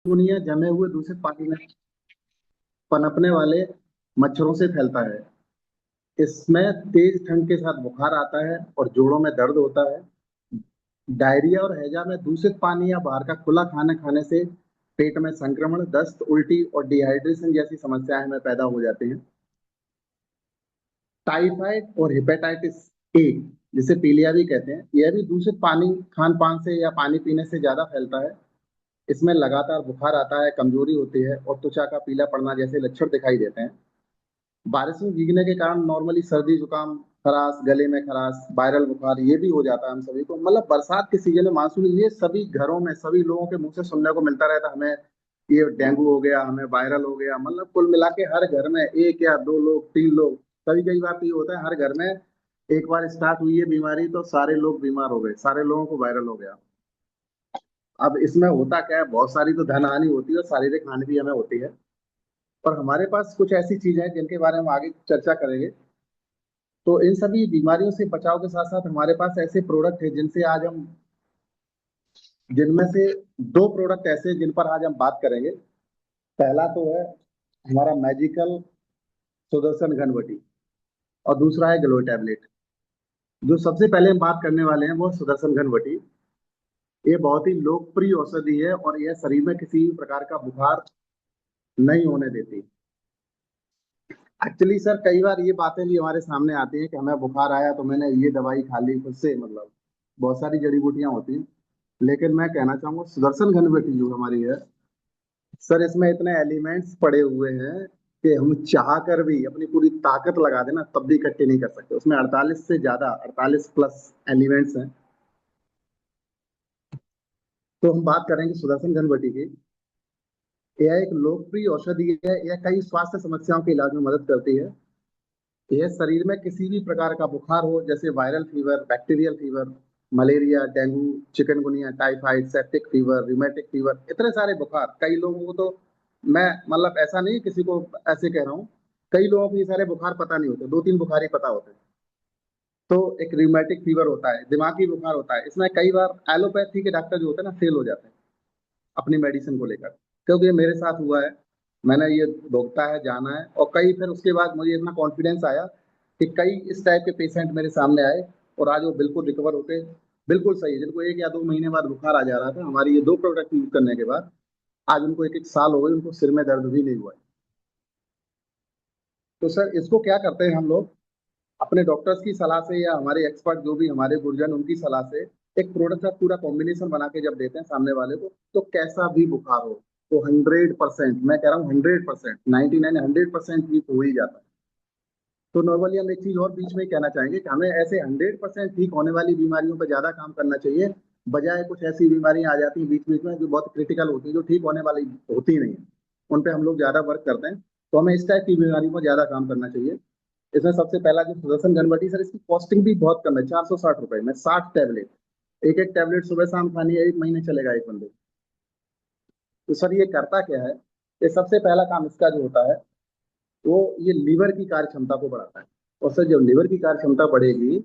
Chikungunya जमे हुए दूषित पानी में पनपने वाले मच्छरों से फैलता है। इसमें तेज ठंड के साथ बुखार आता है और जोड़ों में दर्द होता है। डायरिया और हैजा में दूषित पानी या बाहर का खुला खाना खाने से पेट में संक्रमण, दस्त, उल्टी और डिहाइड्रेशन जैसी समस्याएं हमें पैदा हो जाती हैं। टाइफाइड और हेपेटाइटिस ए, जिसे पीलिया भी कहते हैं, यह भी दूषित पानी, खान पान से या पानी पीने से ज्यादा फैलता है। इसमें लगातार बुखार आता है, कमजोरी होती है और त्वचा का पीला पड़ना जैसे लक्षण दिखाई देते हैं। बारिश में भीगने के कारण नॉर्मली सर्दी, जुकाम, खराश, गले में खराश, वायरल बुखार ये भी हो जाता है हम सभी को। मतलब बरसात के सीजन में मानसून, ये सभी घरों में सभी लोगों के मुंह से सुनने को मिलता रहता है हमें। ये डेंगू हो गया, हमें वायरल हो गया। मतलब कुल मिला के हर घर में एक या दो लोग, तीन लोग, कभी कई बार तो ये होता है हर घर में एक बार स्टार्ट हुई है बीमारी तो सारे लोग बीमार हो गए, सारे लोगों को वायरल हो गया। अब इसमें होता क्या है, बहुत सारी तो धन हानि होती है और शारीरिक हानि भी हमें होती है। पर हमारे पास कुछ ऐसी चीजें हैं जिनके बारे में हम आगे चर्चा करेंगे। तो इन सभी बीमारियों से बचाव के साथ साथ हमारे पास ऐसे प्रोडक्ट है जिनसे आज हम, जिनमें से दो प्रोडक्ट ऐसे हैं जिन पर आज हम बात करेंगे। पहला तो है हमारा मैजिकल सुदर्शन घनवटी और दूसरा है ग्लो टैबलेट। जो सबसे पहले हम बात करने वाले हैं वो सुदर्शन घनवटी। ये बहुत ही लोकप्रिय औषधि है और यह शरीर में किसी भी प्रकार का बुखार नहीं होने देती। एक्चुअली सर कई बार ये बातें भी हमारे सामने आती हैं कि हमें बुखार आया तो मैंने ये दवाई खा ली, खुद से मतलब बहुत सारी जड़ी बूटियां होती हैं। लेकिन मैं कहना चाहूंगा सुदर्शन घनवटी जो हमारी है, सर इसमें इतने एलिमेंट्स पड़े हुए हैं कि हम चाह कर भी अपनी पूरी ताकत लगा देना तब भी इकट्ठे नहीं कर सकते। उसमें 48 से ज्यादा, 48 प्लस एलिमेंट्स हैं। तो हम बात करेंगे सुदर्शन घनवटी की। यह एक लोकप्रिय औषधि है। यह कई स्वास्थ्य समस्याओं के इलाज में मदद करती है। यह शरीर में किसी भी प्रकार का बुखार हो, जैसे viral fever, bacterial fever, malaria, dengue, chikungunya, typhoid, septic fever, rheumatic fever, इतने सारे बुखार, कई लोगों को तो, मैं मतलब ऐसा नहीं किसी को ऐसे कह रहा हूँ, कई लोगों को ये सारे बुखार पता नहीं होते, दो तीन बुखार ही पता होते हैं। तो एक रिमेटिक फीवर होता है, दिमागी बुखार होता है। इसमें कई बार एलोपैथी के डॉक्टर जो होते हैं ना फेल हो जाते हैं अपनी मेडिसिन को लेकर, क्योंकि ये मेरे साथ हुआ है। मैंने ये भोगता है, जाना है, और कई फिर उसके बाद मुझे इतना कॉन्फिडेंस आया कि कई इस टाइप के पेशेंट मेरे सामने आए और आज वो बिल्कुल रिकवर होते, बिल्कुल सही, जिनको एक या दो महीने बाद बुखार आ जा रहा था, हमारी ये दो प्रोडक्ट यूज करने के बाद आज उनको एक एक साल हो गए, उनको सिर में दर्द भी नहीं हुआ है। तो सर इसको क्या करते हैं हम लोग, अपने डॉक्टर्स की सलाह से या हमारे एक्सपर्ट जो भी हमारे गुरुजन उनकी सलाह से एक प्रोडक्ट का पूरा कॉम्बिनेशन बना के जब देते हैं सामने वाले को, तो कैसा भी बुखार हो तो 100%, मैं कह रहा हूँ 100%, 99, 100% ठीक हो ही जाता है। तो नॉर्मली हम एक चीज और बीच में ही कहना चाहेंगे कि हमें ऐसे 100% ठीक होने वाली बीमारियों पर ज्यादा काम करना चाहिए, बजाय कुछ ऐसी बीमारियां आ जाती हैं बीच बीच में जो बहुत क्रिटिकल होती है, जो ठीक होने वाली होती ही नहीं है, उन पे हम लोग ज्यादा वर्क करते हैं। तो हमें इस टाइप की बीमारियों पर ज्यादा काम करना चाहिए। इसमें सबसे पहला जो सुदर्शन घनवटी, सर इसकी कॉस्टिंग भी बहुत कम है, 460 रुपए में 60 टैबलेट। एक एक टैबलेट सुबह शाम खानी है, एक महीने चलेगा एक बंदे को। तो सर ये करता क्या है, ये सबसे पहला काम इसका जो होता है वो ये लीवर की कार्य क्षमता को बढ़ाता है। और सर जब लीवर की कार्य क्षमता बढ़ेगी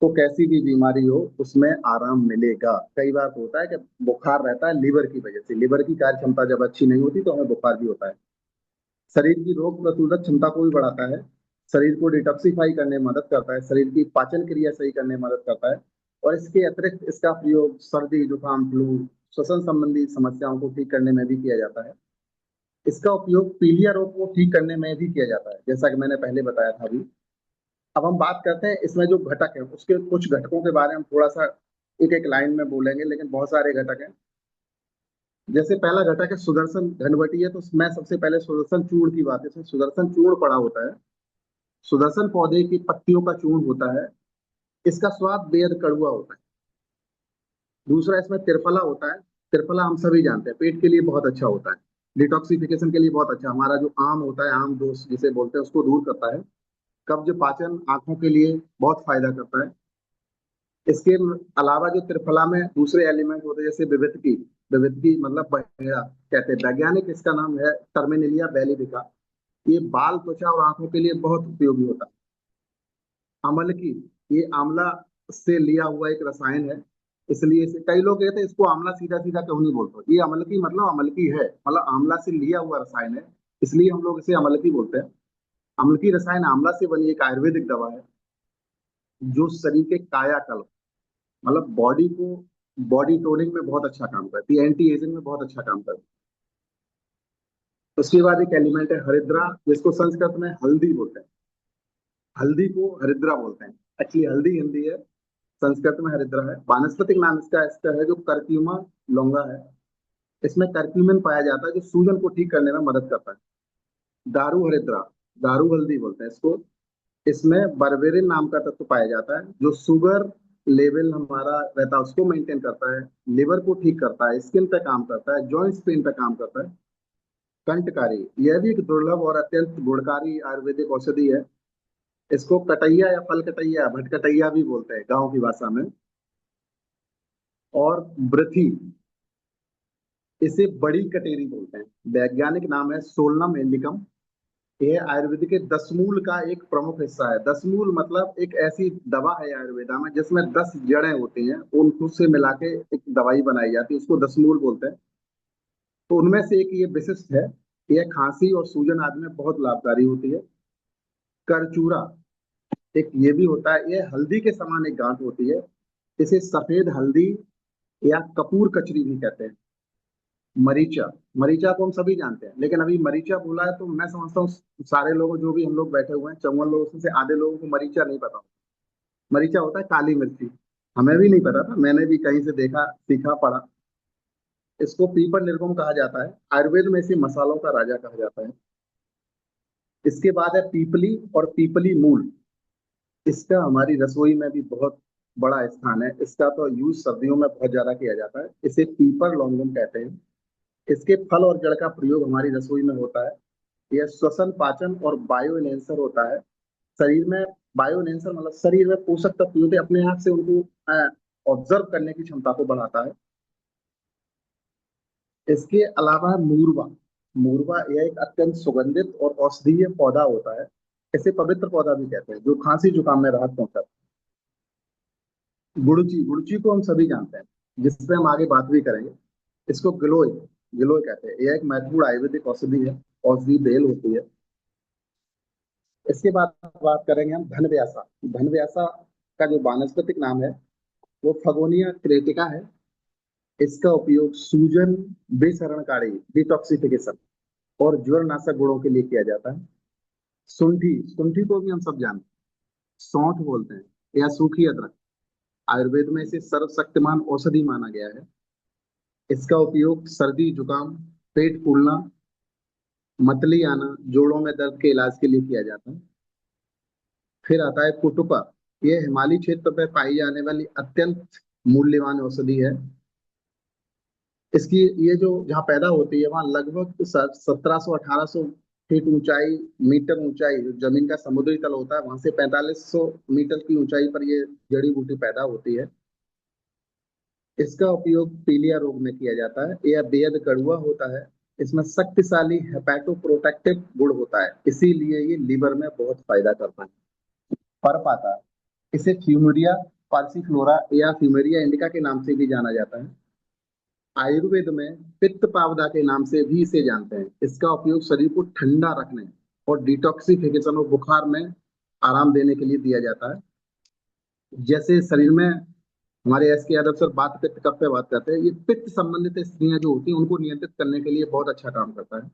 तो कैसी भी बीमारी हो उसमें आराम मिलेगा। कई बार तो होता है कि बुखार रहता है लीवर की वजह से, लीवर की कार्य क्षमता जब अच्छी नहीं होती तो हमें बुखार भी होता है। शरीर की रोग प्रतिरोधक क्षमता को भी बढ़ाता है, शरीर को डिटॉक्सिफाई करने में मदद करता है, शरीर की पाचन क्रिया सही करने में मदद करता है। और इसके अतिरिक्त इसका प्रयोग सर्दी, जुकाम, फ्लू, श्वसन संबंधी समस्याओं को ठीक करने में भी किया जाता है। इसका उपयोग पीलिया रोग को ठीक करने में भी किया जाता है, जैसा कि मैंने पहले बताया था अभी। अब हम बात करते हैं इसमें जो घटक है उसके कुछ घटकों के बारे में थोड़ा सा एक एक लाइन में बोलेंगे, लेकिन बहुत सारे घटक हैं। जैसे पहला घटक है सुदर्शन घनवटी है, तो मैं सबसे पहले सुदर्शन चूर्ण की बात है। इसमें सुदर्शन चूर्ण पड़ा होता है। सुदर्शन पौधे की पत्तियों का चूर्ण होता है। इसका स्वाद बेहद कड़वा होता है। दूसरा इसमें त्रिफला होता है। त्रिफला हम सभी जानते हैं पेट के लिए बहुत अच्छा होता है, डिटॉक्सिफिकेशन के लिए बहुत अच्छा। हमारा जो आम होता है, आम दोष जिसे बोलते हैं, उसको दूर करता है। कब्ज, पाचन, आंखों के लिए बहुत फायदा करता है। इसके अलावा जो त्रिफला में दूसरे एलिमेंट होते हैं, जैसे विविधकी, विविधकी मतलब बहेड़ा कहते हैं, वैज्ञानिक इसका नाम है टर्मिनेलिया बैलिविका। ये बाल, त्वचा और आंखों के लिए बहुत उपयोगी होता है। अम्ल की, ये आंवला से लिया हुआ एक रसायन है। इसलिए इसे कई लोग कहते हैं इसको आंवला, सीधा सीधा क्यों नहीं बोलते, ये अमलकी मतलब अमलकी है, मतलब आंवला से लिया हुआ रसायन है, इसलिए हम लोग इसे अमलकी बोलते हैं। अम्लकी रसायन आंवला से बनी एक आयुर्वेदिक दवा है, जो शरीर के कायाकल्प, मतलब बॉडी को, बॉडी टोनिंग में बहुत अच्छा काम करती है, एंटी एजिंग में बहुत अच्छा काम करती है। उसके बाद एक एलिमेंट है हरिद्रा, जिसको संस्कृत में हल्दी बोलते हैं। हल्दी को हरिद्रा बोलते हैं, एक्चुअली हल्दी हिंदी है, संस्कृत में हरिद्रा है। वानस्पतिक नाम इसका इसका है जो कर्क्यूमा लौंगा है। इसमें कर्क्यूमिन पाया जाता है जो सूजन को ठीक करने में मदद करता है। दारू हरिद्रा, दारू हल्दी बोलते हैं इसको। इसमें बर्बेरिन नाम का तत्व पाया जाता है जो शुगर लेवल हमारा रहता है उसको मेंटेन करता है, लिवर को ठीक करता है, स्किन पे काम करता है, जॉइंट्स पेन पे काम करता है। कंठकारी, यह भी एक दुर्लभ और अत्यंत गुणकारी आयुर्वेदिक औषधि है। इसको कटैया या फल कटैया, भटकटैया भी बोलते हैं गांव की भाषा में। और ब्रथी, इसे बड़ी कटेरी बोलते हैं, वैज्ञानिक नाम है सोलनम इंडिकम। यह आयुर्वेद के दसमूल का एक प्रमुख हिस्सा है। दसमूल मतलब एक ऐसी दवा है आयुर्वेदा में जिसमें 10 जड़ें होती हैं, उनको से मिला के एक दवाई बनाई जाती है, उसको दसमूल बोलते हैं। तो उनमें से एक ये विशिष्ट है। यह खांसी और सूजन आदि में बहुत लाभकारी होती है। करचूरा, एक ये भी होता है, यह हल्दी के समान एक गांठ होती है। इसे सफेद हल्दी या कपूर कचरी भी कहते हैं। मरीचा, मरीचा को हम सभी जानते हैं, लेकिन अभी मरीचा बोला है तो मैं समझता हूँ सारे लोग जो भी हम लोग बैठे हुए हैं 54 लोगों में से आधे लोगों को मरीचा नहीं पता। मरीचा होता है काली मिर्ची। हमें भी नहीं पता था, मैंने भी कहीं से देखा, सीखा, पढ़ा। इसको पीपल निर्गुण कहा जाता है, आयुर्वेद में इसे मसालों का राजा कहा जाता है। इसके बाद है पीपली और पीपली मूल। इसका हमारी रसोई में भी बहुत बड़ा स्थान है। इसका तो यूज सर्दियों में बहुत ज्यादा किया जाता है। इसे पीपर लॉन्गम कहते हैं। इसके फल और जड़ का प्रयोग हमारी रसोई में होता है। यह श्वसन, पाचन और बायो एनहेंसर होता है। शरीर में बायो एनहेंसर मतलब शरीर में पोषक तत्व होते हैं, अपने आप से उनको ऑब्जर्व करने की क्षमता को बढ़ाता है। इसके अलावा मूरवा, मूरवा यह एक अत्यंत सुगंधित और औषधीय पौधा होता है। इसे पवित्र पौधा भी कहते हैं, जो खांसी जुकाम में राहत पहुंचाता है। गुड़ची, गुड़ची को हम सभी जानते हैं, जिसपे हम आगे बात भी करेंगे। इसको गिलोय, गिलोय कहते हैं। यह एक महत्वपूर्ण आयुर्वेदिक औषधि है, औषधि बेल होती है। इसके बाद बात करेंगे हम धनव्यासा। धनव्यासा का जो वानस्पतिक नाम है वो फगोनिया क्रेटिका है। इसका उपयोग सूजन, विसरणकारी, डिटॉक्सिफिकेशन और ज्वरनाशक गुणों के लिए किया जाता है। सुंठी, सुंठी को भी हम सब जानते हैं, सौंठ बोलते हैं, या सूखी अदरक। आयुर्वेद में इसे सर्वशक्तिमान औषधि माना गया है। इसका उपयोग सर्दी, जुकाम, पेट फूलना, मतली आना, जोड़ों में दर्द के इलाज के लिए किया जाता है। फिर आता है कुटुपा। ये हिमालय क्षेत्र में पाई जाने वाली अत्यंत मूल्यवान औषधि है। इसकी ये जो जहाँ पैदा होती है वहाँ लगभग 1700 1800 फीट ऊंचाई, मीटर ऊंचाई, जो जमीन का समुद्री तल होता है वहां से 4500 मीटर की ऊंचाई पर ये जड़ी बूटी पैदा होती है। इसका उपयोग पीलिया रोग में किया जाता है। यह बेहद कड़वा होता है। इसमें शक्तिशाली हेपेटोप्रोटेक्टिव गुण होता है, इसीलिए ये लीवर में बहुत फायदा करता है। पर पाता है, इसे फ्यूमेरिया पार्सिफ्लोरा या फ्यूमेरिया इंडिका के नाम से भी जाना जाता है। आयुर्वेद में पित्त पावदा के नाम से भी इसे जानते हैं। इसका उपयोग शरीर को ठंडा रखने और डिटॉक्सिफिकेशन और बुखार में आराम देने के लिए दिया जाता है। जैसे शरीर में हमारे एस के यादव सर बात पित्त कफ पे बात करते हैं, ये पित्त संबंधित स्त्रियां जो होती हैं उनको नियंत्रित करने के लिए बहुत अच्छा काम करता है।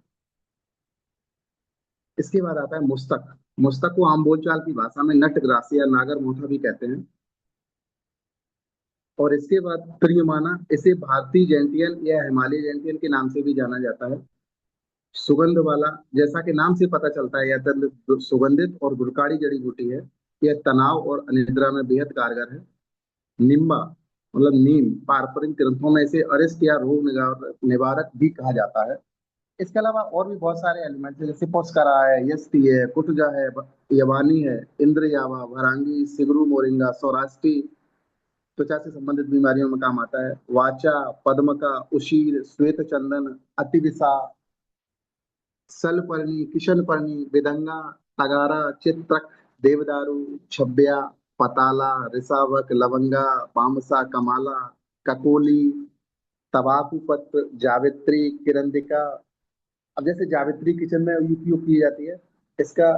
इसके बाद आता है मुस्तक। मुस्तक को आम बोलचाल की भाषा में नटग्रास या नागर मोथा भी कहते हैं। और इसके बाद प्रियमाना, इसे भारतीय जैंतियन या हिमालय जैंतियन के नाम से भी जाना जाता है। सुगंध वाला, जैसा कि नाम से पता चलता है, यह अत्यंत सुगंधित और गुणकारी जड़ी बूटी है। यह तनाव और अनिद्रा में बेहद कारगर है। निम्बा मतलब नीम, पारंपरिक ग्रंथों में इसे अरिष्ट या रोग निवारक भी कहा जाता है। इसके अलावा और भी बहुत सारे एलिमेंट्स है, जैसे पोस्करा है, यस्ती है, कुटजा है, यवानी है, इंद्रयावा, वरांगी, सिगरू मोरिंगा, सौराष्ट्री, त्वचा से संबंधित बीमारियों में काम आता है। वाचा, पद्मका, उशीर, श्वेत चंदन, अतिविसा, सलपर्णी, किशनपर्णी, विदंगा, तगारा, चित्रक, देवदारू, छब्या, पताला, रिसावक, लवंगा, पामसा, कमाला, ककोली, तंबाकू पत्र, जावित्री, किरंदिका। अब जैसे जावित्री किचन में उपयोग की जाती है, इसका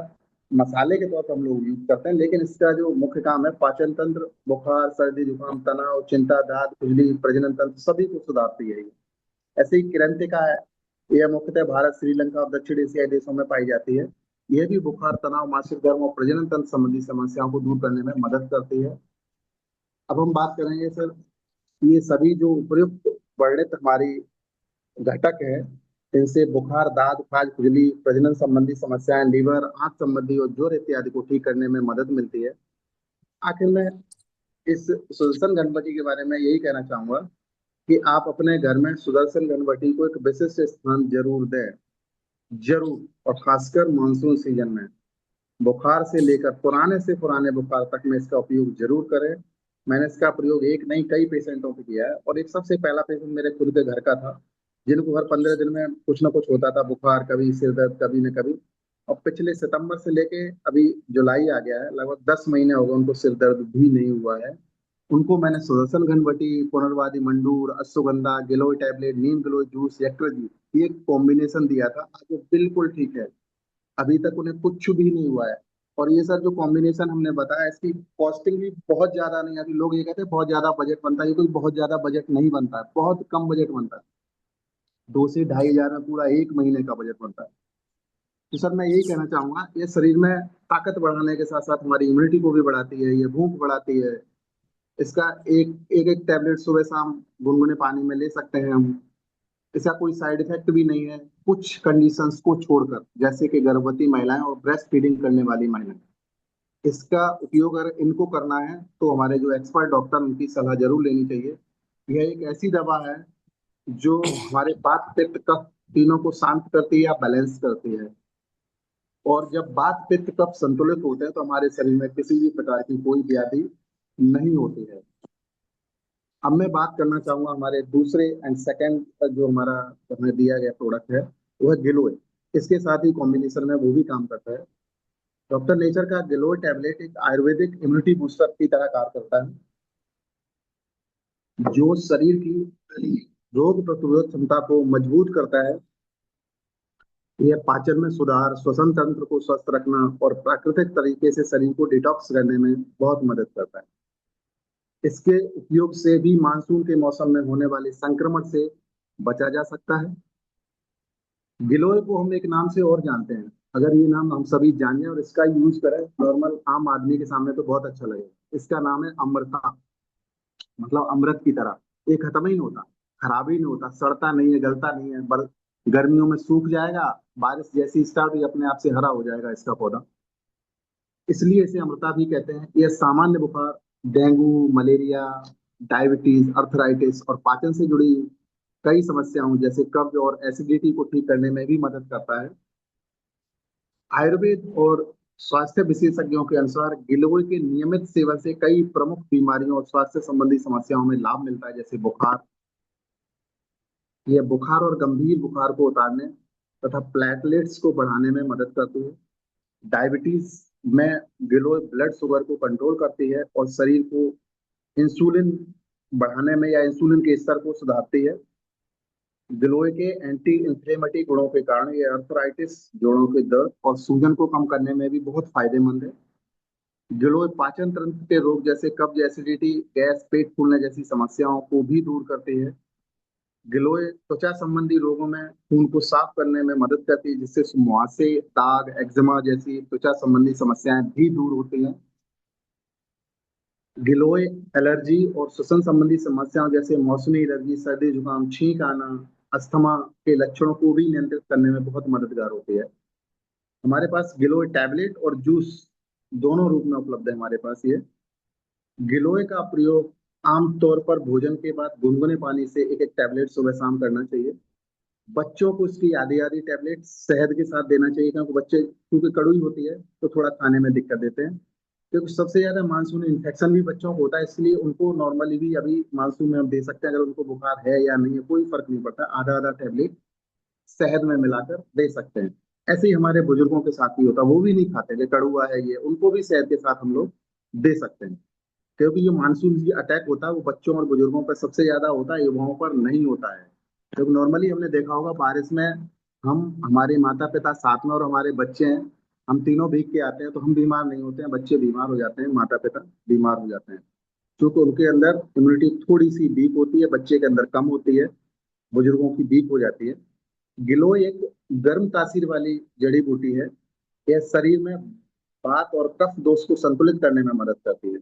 मसाले के तौर पर हम लोग यूज करते हैं, लेकिन इसका जो मुख्य काम है पाचन तंत्र, बुखार, सर्दी, जुकाम, तनाव, चिंता, दाद, खुजली, प्रजनन तंत्र सभी को सुधारती है ये। ऐसे ही किरंतिका है, यह मुख्यतः भारत, श्रीलंका और दक्षिण एशियाई देशों में पाई जाती है। यह भी बुखार, तनाव, मासिक धर्म और प्रजनन तंत्र संबंधी समस्याओं को दूर करने में मदद करती है। अब हम बात करेंगे सर, ये सभी जो उपयुक्त वर्णित हमारी घटक है, इनसे बुखार, दाद, खाज, खुजली, प्रजनन संबंधी समस्याएं, लीवर, आंख संबंधी और ज्वर इत्यादि को ठीक करने में मदद मिलती है। आखिर में इस सुदर्शन गणपति के बारे में यही कहना चाहूंगा कि आप अपने घर में सुदर्शन गणपति को एक विशिष्ट स्थान जरूर दें, जरूर, और खासकर मानसून सीजन में। बुखार से लेकर पुराने से पुराने बुखार तक में इसका उपयोग जरूर करें। मैंने इसका प्रयोग एक नहीं कई पेशेंटों पे किया है, और एक सबसे पहला पेशेंट मेरे खुद के घर का था, जिनको हर 15 दिन में कुछ ना कुछ होता था, बुखार, कभी सिर दर्द, कभी न कभी। और पिछले सितंबर से लेके अभी जुलाई आ गया है, लगभग 10 महीने हो गए उनको सिर दर्द भी नहीं हुआ है। उनको मैंने सुदर्शन घनवटी, पुनर्वादी मंडूर, अश्वगंधा, गिलोय टैबलेट, नीम गिलोय जूस, यकृत, ये कॉम्बिनेशन दिया था, आज वो बिल्कुल ठीक है। अभी तक उन्हें कुछ भी नहीं हुआ है। और ये सर जो कॉम्बिनेशन हमने बताया, इसकी कॉस्टिंग भी बहुत ज्यादा नहीं आती। लोग ये कहते हैं बहुत ज्यादा बजट बनता है, ये कोई बहुत ज्यादा बजट नहीं बनता है, बहुत कम बजट बनता है। 2 से 2.5 हजार में पूरा 1 महीने का बजट बनता है। तो सर मैं यही कहना चाहूंगा, ये शरीर में ताकत बढ़ाने के साथ साथ हमारी इम्यूनिटी को भी बढ़ाती है, ये भूख बढ़ाती है। इसका एक एक एक टैबलेट सुबह शाम गुनगुने पानी में ले सकते हैं हम। इसका कोई साइड इफेक्ट भी नहीं है, कुछ कंडीशंस को छोड़कर, जैसे कि गर्भवती महिलाएं और ब्रेस्ट फीडिंग करने वाली महिलाएं। इसका उपयोग अगर इनको करना है तो हमारे जो एक्सपर्ट डॉक्टर, उनकी सलाह जरूर लेनी चाहिए। यह एक ऐसी दवा है जो हमारे वात पित्त कफ तीनों को शांत करती है या बैलेंस करती है। और जब वात पित्त कफ संतुलित होते हैं तो हमारे शरीर में किसी भी प्रकार की कोई व्याधि नहीं होती है। अब मैं बात करना चाहूंगा हमारे दूसरे एंड सेकंड जो हमारा हमें दिया गया प्रोडक्ट है, वो है गिलोय। इसके साथ ही कॉम्बिनेशन में वो भी काम करता है। डॉक्टर नेचर का गिलोय टैबलेट एक आयुर्वेदिक इम्यूनिटी बूस्टर की तरह कार्य करता है, जो शरीर की रोग प्रतिरोधक क्षमता को मजबूत करता है। यह पाचन में सुधार, श्वसन तंत्र को स्वस्थ रखना और प्राकृतिक तरीके से शरीर को डिटॉक्स करने में बहुत मदद करता है। इसके उपयोग से भी मानसून के मौसम में होने वाले संक्रमण से बचा जा सकता है। गिलोय को हम एक नाम से और जानते हैं, अगर ये नाम हम सभी जानें और इसका यूज करें नॉर्मल आम आदमी के सामने तो बहुत अच्छा लगेगा। इसका नाम है अमृता, मतलब अमृत की तरह। ये खत्म ही नहीं होता, खराब ही नहीं होता, सड़ता नहीं है, गलता नहीं है, गर्मियों में सूख जाएगा, बारिश जैसी स्टार्ट हुई अपने आप से हरा हो जाएगा इसका पौधा। इसलिए इसे अमृता भी कहते हैं। यह सामान्य बुखार, डेंगू, मलेरिया, डायबिटीज, अर्थराइटिस और पाचन से जुड़ी कई समस्याओं जैसे कब्ज और एसिडिटी को ठीक करने में भी मदद करता है। आयुर्वेद और स्वास्थ्य विशेषज्ञों के अनुसार गिलोय के नियमित सेवन से कई प्रमुख बीमारियों और स्वास्थ्य संबंधी समस्याओं में लाभ मिलता है, जैसे बुखार। यह बुखार और गंभीर बुखार को उतारने तथा प्लेटलेट्स को बढ़ाने में मदद करती है। डायबिटीज में गिलोय ब्लड शुगर को कंट्रोल करती है और शरीर को इंसुलिन बढ़ाने में या इंसुलिन के स्तर को सुधारती है। गिलोय के एंटी इंफ्लेमेटरी गुणों के कारण ये अर्थराइटिस, जोड़ों के दर्द और सूजन को कम करने में भी बहुत फायदेमंद है। गिलोय पाचन तंत्र के रोग जैसे कब्ज, एसिडिटी, गैस, पेट फूलने जैसी समस्याओं को भी दूर करती है। गिलोय त्वचा संबंधी रोगों में खून को साफ करने में मदद करती है, जिससे मुहासे, दाग, एक्जिमा जैसी त्वचा संबंधी समस्याएं भी दूर होती हैं। गिलोय एलर्जी और श्वसन संबंधी समस्याओं जैसे मौसमी एलर्जी, सर्दी, जुकाम, छींक आना, अस्थमा के लक्षणों को भी नियंत्रित करने में बहुत मददगार होती है। हमारे पास गिलोय टैबलेट और जूस दोनों रूप में उपलब्ध है हमारे पास ये। गिलोय का प्रयोग आमतौर पर भोजन के बाद गुनगुने पानी से एक एक टैबलेट सुबह शाम करना चाहिए। बच्चों को इसकी आधी आधी टैबलेट शहद के साथ देना चाहिए, क्योंकि बच्चे, क्योंकि कड़वी होती है तो थोड़ा खाने में दिक्कत देते हैं। क्योंकि सबसे ज्यादा मानसून इन्फेक्शन भी बच्चों को होता है, इसलिए उनको नॉर्मली भी अभी मानसून में हम दे सकते हैं। अगर उनको बुखार है या नहीं है कोई फर्क नहीं पड़ता, आधा आधा टैबलेट शहद में मिलाकर दे सकते हैं। ऐसे ही हमारे बुजुर्गों के साथ भी होता है, वो भी नहीं खाते, कि कड़वा है ये, उनको भी शहद के साथ हम लोग दे सकते हैं। क्योंकि जो मानसून अटैक होता है वो बच्चों और बुजुर्गों पर सबसे ज्यादा होता है, युवाओं पर नहीं होता है। क्योंकि नॉर्मली हमने देखा होगा बारिश में हम, हमारे माता पिता साथ में और हमारे बच्चे हैं, हम तीनों भीग के आते हैं तो हम बीमार नहीं होते हैं, बच्चे बीमार हो जाते हैं, माता पिता बीमार हो जाते हैं। क्योंकि उनके अंदर इम्यूनिटी थोड़ी सी वीक होती है, बच्चे के अंदर कम होती है, बुजुर्गों की वीक हो जाती है। गिलोय एक गर्म तासीर वाली जड़ी बूटी है। यह शरीर में वात और कफ दोष को संतुलित करने में मदद करती है।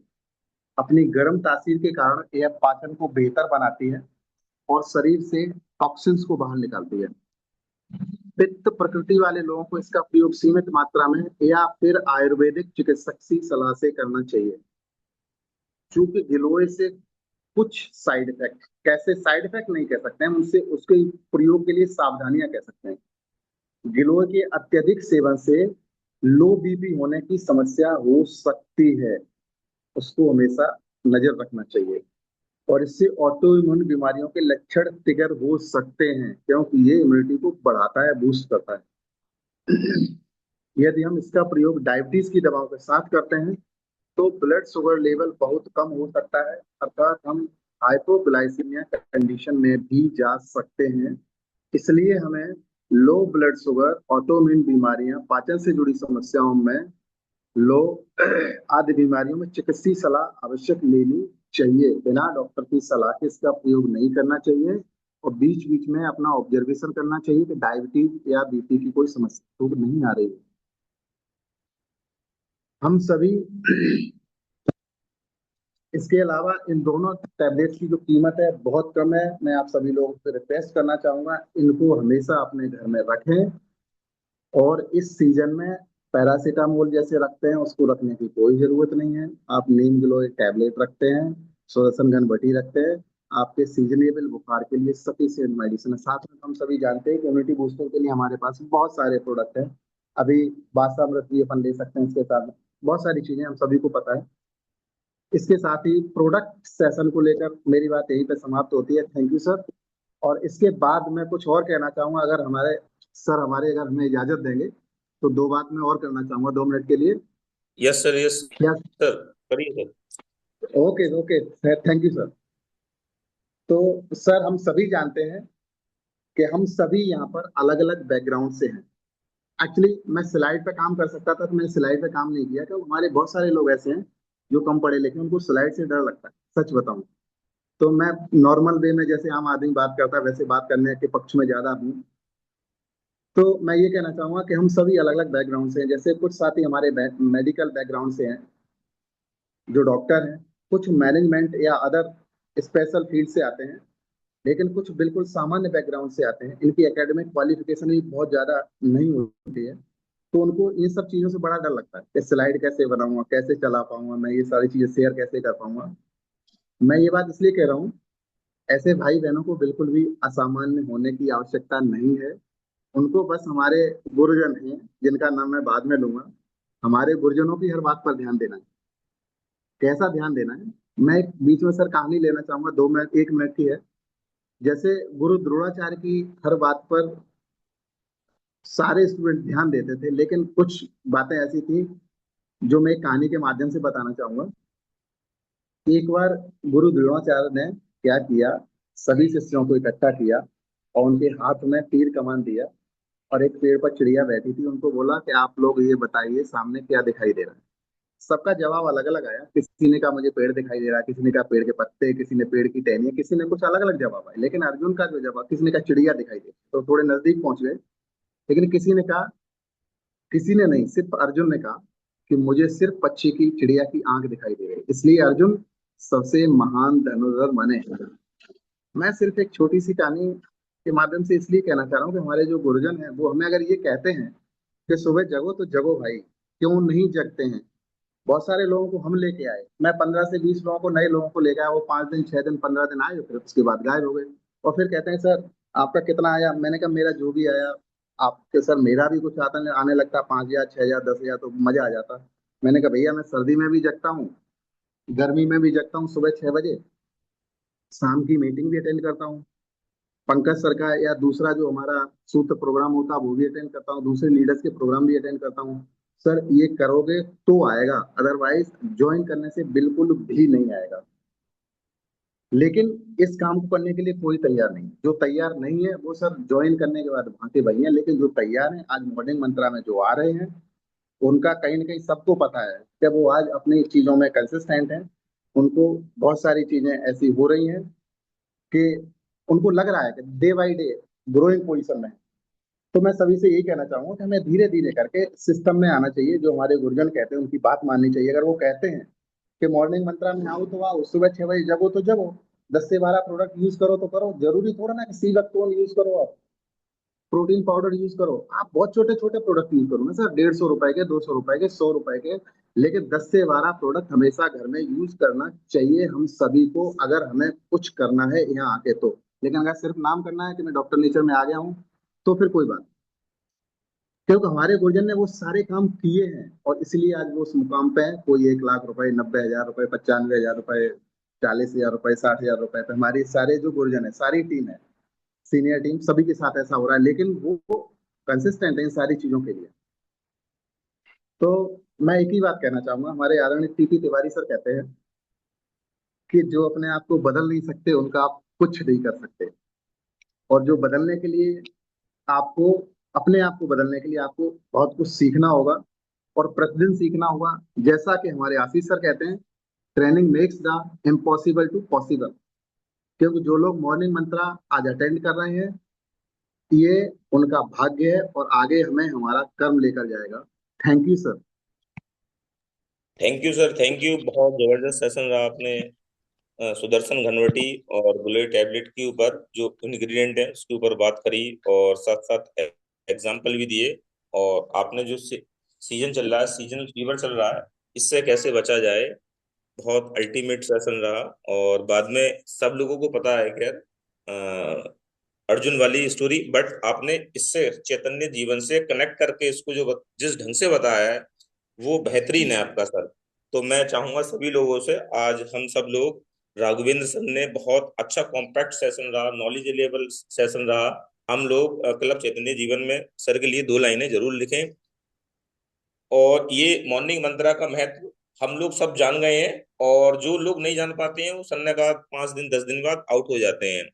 अपनी गर्म तासीर के कारण यह पाचन को बेहतर बनाती है और शरीर से टॉक्सिन्स को बाहर निकालती है। पित्त प्रकृति वाले लोगों को इसका प्रयोग सीमित मात्रा में या फिर आयुर्वेदिक चिकित्सक की सलाह से करना चाहिए। चूंकि गिलोय से कुछ साइड इफेक्ट, कैसे साइड इफेक्ट नहीं कह सकते हैं, उनसे उसके प्रयोग के लिए सावधानियां कह सकते हैं। गिलोय के अत्यधिक सेवन से लो बीपी होने की समस्या हो सकती है, उसको हमेशा नजर रखना चाहिए। और इससे ऑटो इम्यून बीमारियों के लक्षण ट्रिगर हो सकते हैं, क्योंकि ये इम्यूनिटी को बढ़ाता है, बूस्ट करता है। यदि हम इसका प्रयोग डायबिटीज की दवाओं के साथ करते हैं तो ब्लड शुगर लेवल बहुत कम हो सकता है, अर्थात हम हाइपोग्लाइसीमिया कंडीशन में भी जा सकते हैं। इसलिए हमें लो ब्लड शुगर, ऑटोइम्यून बीमारियां, पाचन से जुड़ी समस्याओं में लो आदि बीमारियों में चिकित्सीय सलाह आवश्यक लेनी चाहिए। बिना डॉक्टर की सलाह के इसका प्रयोग नहीं करना चाहिए और बीच बीच में अपना ऑब्जर्वेशन करना चाहिए कि डायबिटीज या बीपी की कोई समस्या तो नहीं आ रही है। हम सभी इसके अलावा इन दोनों टैबलेट्स की जो कीमत है बहुत कम है। मैं आप सभी लोगों से रिक्वेस्ट करना चाहूंगा, इनको हमेशा अपने घर में रखें। और इस सीजन में पैरासीटामोल जैसे रखते हैं उसको रखने की कोई जरूरत नहीं है। आप नीम गिलोय टैबलेट रखते हैं, सुदर्शन घनबटी रखते हैं, आपके सीजनेबल बुखार के लिए सफिशिएंट मेडिसिन है। साथ में हम सभी जानते हैं कि इम्यूनिटी बूस्टर के लिए हमारे पास बहुत सारे प्रोडक्ट हैं। अभी बासामृत भी अपन ले सकते हैं, इसके साथ बहुत सारी चीजें हम सभी को पता है। इसके साथ ही प्रोडक्ट सेशन को लेकर मेरी बात यहीं पे समाप्त होती है। Thank you sir. और इसके बाद मैं कुछ और कहना चाहूंगा, अगर हमारे सर हमारे अगर हमें इजाजत देंगे तो दो बात मैं और करना चाहूंगा 2 मिनट के लिए। यस सर, यस क्या? सर, करिए sir. Okay okay, thank you sir. तो सर हम सभी जानते हैं कि हम सभी यहाँ पर अलग अलग बैकग्राउंड से हैं। एक्चुअली मैं स्लाइड पे काम कर सकता था तो मैंने स्लाइड पे काम नहीं किया, क्योंकि हमारे बहुत सारे लोग ऐसे हैं जो कम पढ़े लिखे हैं, उनको स्लाइड से डर लगता है, सच बताऊं तो। मैं नॉर्मल वे में जैसे आम आदमी बात करता है वैसे बात करने के पक्ष में ज्यादा हूँ। तो मैं ये कहना चाहूंगा कि हम सभी अलग अलग बैकग्राउंड से हैं। जैसे कुछ साथी हमारे मेडिकल बैकग्राउंड से हैं जो डॉक्टर हैं, कुछ मैनेजमेंट या अदर स्पेशल फील्ड से आते हैं, लेकिन कुछ बिल्कुल सामान्य बैकग्राउंड से आते हैं, इनकी एकेडमिक क्वालिफिकेशन भी बहुत ज्यादा नहीं होती है। तो उनको इन सब चीजों से बड़ा डर लगता है कि स्लाइड कैसे बनाऊंगा, कैसे चला पाऊंगा, मैं ये सारी चीजें शेयर कैसे कर पाऊंगा। मैं ये बात इसलिए कह रहा हूँ, ऐसे भाई बहनों को बिल्कुल भी असामान्य होने की आवश्यकता नहीं है। उनको बस हमारे गुरुजन हैं जिनका नाम मैं बाद में लूंगा, हमारे गुरुजनों की हर बात पर ध्यान देना है। कैसा ध्यान देना है? मैं एक बीच में सर कहानी लेना चाहूंगा, 2 मिनट 1 मिनट की है। जैसे गुरु द्रोणाचार्य की हर बात पर सारे स्टूडेंट ध्यान देते थे, लेकिन कुछ बातें ऐसी थी जो मैं एक कहानी के माध्यम से बताना चाहूंगा। एक बार गुरु द्रोणाचार्य ने क्या किया, सभी शिष्यों को इकट्ठा किया और उनके हाथ में तीर कमान दिया और एक पेड़ पर चिड़िया बैठी थी, उनको बोला कि आप लोग ये बताइए सामने क्या दिखाई दे रहा है। सबका जवाब अलग अलग आया, किसी ने कहा मुझे पेड़ दिखाई दे रहा है, किसी ने कहा पेड़ के पत्ते, किसी ने पेड़ की टहनियां, किसी ने कुछ अलग अलग जवाब आए। लेकिन अर्जुन का जो जवाब, किसी ने कहा चिड़िया दिखाई दे, तो थोड़े नजदीक पहुंच गए। लेकिन किसी ने कहा, किसी ने नहीं, सिर्फ अर्जुन ने कहा कि मुझे सिर्फ पक्षी की, चिड़िया की आंख दिखाई दे रही है, इसलिए अर्जुन सबसे महान धनुर्धर बने। मैं सिर्फ एक छोटी सी कहानी के माध्यम से इसलिए कहना चाह रहा हूँ कि हमारे जो गुरुजन हैं वो हमें अगर ये कहते हैं कि सुबह जगो तो जगो भाई, क्यों नहीं जगते हैं। बहुत सारे लोगों को हम लेके आए, मैं 15 से 20 लोगों को, नए लोगों को लेके आया, वो 5 दिन 6 दिन 15 दिन आए, फिर उसके बाद गायब हो गए। और फिर कहते हैं सर आपका कितना आया, मैंने कहा मेरा जो भी आया। आपके सर मेरा भी कुछ आता आने लगता, 5,000 6,000 10,000 तो मजा आ जाता। मैंने कहा भैया मैं सर्दी में भी जगता हूँ, गर्मी में भी जगता हूँ, सुबह 6 बजे, शाम की मीटिंग भी अटेंड करता हूँ, पंकज सर का या दूसरा जो हमारा सूत्र प्रोग्राम होता है वो भी अटेंड करता हूँ, दूसरे लीडर्स के प्रोग्राम भी अटेंड करता हूँ। सर ये करोगे तो आएगा, अदरवाइज ज्वाइन करने से बिल्कुल भी नहीं आएगा। लेकिन इस काम को करने के लिए कोई तैयार नहीं, जो तैयार नहीं है वो सर ज्वाइन करने के बाद भांति वही है, लेकिन जो तैयार हैं आज मॉर्निंग मंत्रा में जो आ रहे हैं, उनका कहीं ना कहीं सबको पता है कि वो आज अपनी चीजों में कंसिस्टेंट हैं। उनको बहुत सारी चीजें ऐसी हो रही हैं कि उनको लग रहा है कि day by day growing position में है। तो मैं सभी से यही कहना चाहूंगा कि हमें धीरे धीरे करके सिस्टम में आना चाहिए। जो हमारे गुरुजन कहते हैं उनकी बात माननी चाहिए। अगर वो कहते हैं कि मॉर्निंग मंत्रा में आओ तो आओ, सुबह 6 बजे जगो तो जगो, 10 से 12 प्रोडक्ट यूज करो तो करो, जरूरी थोड़ा ना कि सी वक्तोन यूज करो, आप प्रोटीन पाउडर यूज करो, आप बहुत छोटे छोटे प्रोडक्ट यूज करो ना सर, 150 रुपए के, 200 रुपए के, 100 रुपए के, लेकिन 10 से 12 प्रोडक्ट हमेशा घर में यूज करना चाहिए हम सभी को, अगर हमें कुछ करना है यहाँ आके तो। लेकिन अगर सिर्फ नाम करना है कि मैं डॉक्टर नेचर में आ गया हूँ, तो फिर कोई बात नहीं। क्योंकि हमारे गुरुजन ने वो सारे काम किए हैं और इसलिए आज वो उस मुकाम पे है। कोई 1 लाख रुपए, 90 हजार रुपए, 95 हजार रुपए, 40 हजार रुपए, 60 हजार रुपए पे, हमारी सारे जो गुरुजन है, सारी टीम है, सीनियर टीम, सभी के साथ ऐसा हो रहा है। लेकिन वो कंसिस्टेंट है इन सारी चीजों के लिए। तो मैं एक ही बात कहना चाहूंगा, हमारे आदरणीय टीपी तिवारी सर कहते हैं कि जो अपने आप को बदल नहीं सकते उनका आप कुछ नहीं कर सकते। और जो बदलने के लिए आपको, अपने आप को बदलने के लिए आपको बहुत कुछ सीखना होगा और प्रतिदिन सीखना होगा। जैसा कि हमारे आशीष सर कहते हैं, training makes the impossible to possible. क्योंकि जो लोग मॉर्निंग मंत्रा आज अटेंड कर रहे हैं, ये उनका भाग्य है और आगे हमें हमारा कर्म लेकर जाएगा। Thank you sir. Thank you sir, thank you. बहुत जबरदस्त सेशन रहा। आपने सुदर्शन घनवटी और बुलेट टैबलेट के ऊपर जो इंग्रेडिएंट है उसके ऊपर बात करी, और साथ साथ एग्जाम्पल भी दिए। और आपने जो सीजन चल रहा है, सीजनल फीवर चल रहा है, इससे कैसे बचा जाए, बहुत अल्टीमेट सेशन रहा। और बाद में सब लोगों को पता है खैर अर्जुन वाली स्टोरी, बट आपने इससे चैतन्य जीवन से कनेक्ट करके इसको जो जिस ढंग से बताया है वो बेहतरीन है आपका सर। तो मैं चाहूंगा सभी लोगों से, आज हम सब लोग, राघवेंद्र सर ने बहुत अच्छा कॉम्पैक्ट सेशन रहा, नॉलेज लेवल सेशन रहा। हम लोग क्लब चैतन्य जीवन में सर के लिए 2 लाइनें जरूर लिखें। और ये मॉर्निंग मंत्रा का महत्व हम लोग सब जान गए हैं, और जो लोग नहीं जान पाते हैं वो सन्ने का 5 दिन 10 दिन बाद आउट हो जाते हैं।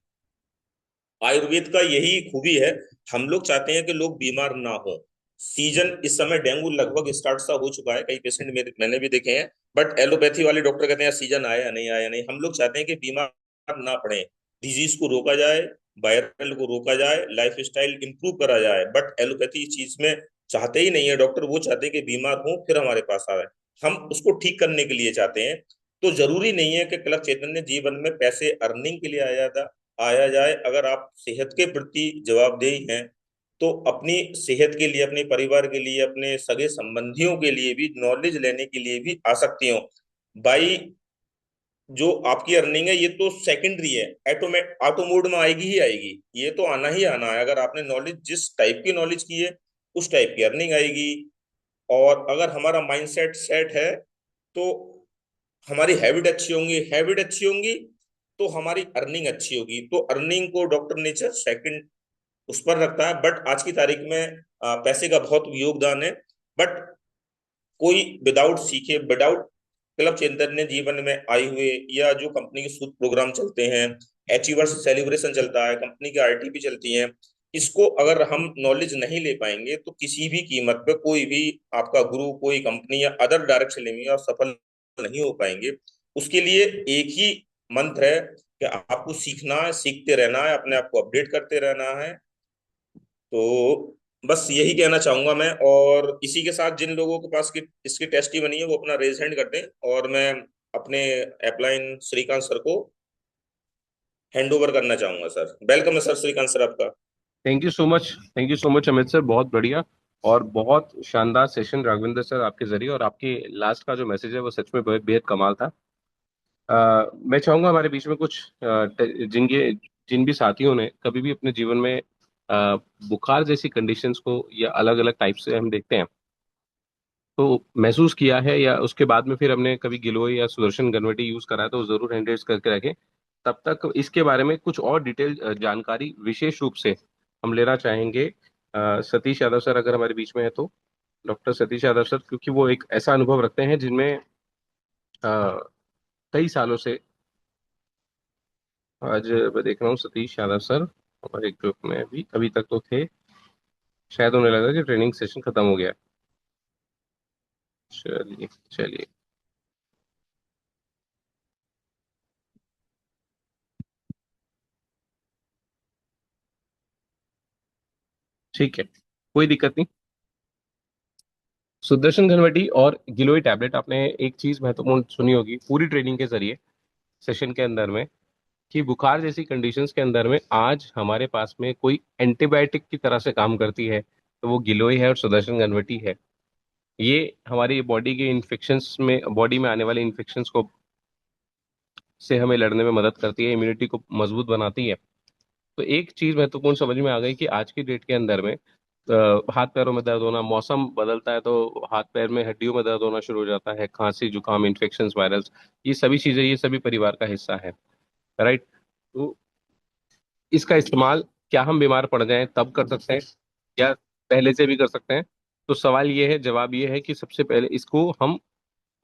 आयुर्वेद का यही खूबी है, हम लोग चाहते हैं कि लोग बीमार ना हो। सीजन इस समय डेंगू लगभग स्टार्ट सा हो चुका है, कई पेशेंट मैंने भी देखे हैं, बट एलोपैथी वाले डॉक्टर कहते हैं सीजन आया नहीं आया नहीं। हम लोग चाहते हैं कि बीमार ना पड़े, डिजीज को रोका जाए, वायरल को रोका जाए, लाइफ स्टाइल इंप्रूव करा जाए। बट एलोपैथी इस चीज में चाहते ही नहीं है डॉक्टर, वो चाहते हैं कि बीमार हो फिर हमारे पास आए। हम उसको ठीक करने के लिए चाहते हैं। तो जरूरी नहीं है कि क्लब चैतन्य जीवन में पैसे अर्निंग के लिए आया जाए। अगर आप सेहत के प्रति जवाबदेही हैं तो अपनी सेहत के लिए, अपने परिवार के लिए, अपने सगे संबंधियों के लिए भी, नॉलेज लेने के लिए भी आ सकती हो। बाई जो आपकी अर्निंग है ये तो सेकेंडरी है, ऑटो मोड में आएगी ही आएगी, ये तो आना ही आना है। अगर आपने नॉलेज जिस टाइप की नॉलेज की है उस टाइप की अर्निंग आएगी। और अगर हमारा माइंडसेट सेट है तो हमारी हैबिट अच्छी होंगी, हैबिट अच्छी होंगी तो हमारी अर्निंग अच्छी होगी। तो अर्निंग को डॉक्टर नेचर सेकंड उस पर रखता है, बट आज की तारीख में पैसे का बहुत योगदान है। बट कोई विदाउट सीखे, विदाउट क्लब चैतन्य जीवन में आए हुए, या जो कंपनी के सूट प्रोग्राम चलते हैं, अचीवर्स सेलिब्रेशन चलता है, कंपनी की आरटीपी चलती है, इसको अगर हम नॉलेज नहीं ले पाएंगे तो किसी भी कीमत पे कोई भी आपका गुरु, कोई कंपनी या अदर डायरेक्ट लेंगे और सफल नहीं हो पाएंगे। उसके लिए एक ही मंत्र है कि आपको सीखना है, सीखते रहना है, अपने आप को अपडेट करते रहना है। तो बस यही कहना चाहूंगा मैं। और इसी के साथ जिन लोगों के पास की इसकी टेस्टी बनी है वो अपना रेज हैंड कर दें, और मैं अपने अपलाइन श्रीकांत सर को हैंड ओवर करना चाहूंगा। सर वेलकम है सर, श्रीकांत सर आपका। Thank you so much, thank you so much Amit sir, बहुत बढ़िया और बहुत शानदार सेशन राघवेंद्र सर आपके जरिए। और आपकी लास्ट का जो मैसेज है वो सच में बेहद बेहद कमाल था। मैं चाहूंगा हमारे बीच में कुछ जिनके जिन भी साथियों ने कभी भी अपने जीवन में बुखार जैसी कंडीशंस को या अलग अलग टाइप से हम देखते हैं तो महसूस किया है, या उसके बाद में फिर हमने कभी गिलोय या सुदर्शन गनवटी यूज करा है, तो जरूर हैंड रेज करके रखें। तब तक इसके बारे में कुछ और डिटेल जानकारी विशेष रूप से हम लेना चाहेंगे। सतीश यादव सर अगर हमारे बीच में है तो। डॉक्टर सतीश यादव सर, क्योंकि वो एक ऐसा अनुभव रखते हैं जिनमें कई सालों से, आज मैं देख रहा हूँ सतीश यादव सर हमारे ग्रुप में भी अभी तक तो थे, शायद उन्हें लगा कि ट्रेनिंग सेशन खत्म हो गया। चलिए चलिए, ठीक है, कोई दिक्कत नहीं। सुदर्शन घनवटी और गिलोय टैबलेट, आपने एक चीज महत्वपूर्ण सुनी होगी पूरी ट्रेनिंग के जरिए सेशन के अंदर में, कि बुखार जैसी कंडीशंस के अंदर में आज हमारे पास में कोई एंटीबायोटिक की तरह से काम करती है तो वो गिलोय है और सुदर्शन घनवटी है। ये हमारी बॉडी के इन्फेक्शंस में, बॉडी में आने वाले इन्फेक्शंस को से हमें लड़ने में मदद करती है, इम्यूनिटी को मजबूत बनाती है। तो एक चीज महत्वपूर्ण समझ में आ गई कि आज की डेट के अंदर में हाथ पैरों में दर्द होना, मौसम बदलता है तो हाथ पैर में हड्डियों में दर्द होना शुरू हो जाता है, खांसी जुकाम इन्फेक्शंस वायरल्स, ये सभी चीजें, ये सभी परिवार का हिस्सा है, राइट। तो इसका इस्तेमाल क्या हम बीमार पड़ जाएं तब कर सकते हैं या पहले से भी कर सकते हैं? तो सवाल ये है, जवाब ये है कि सबसे पहले इसको हम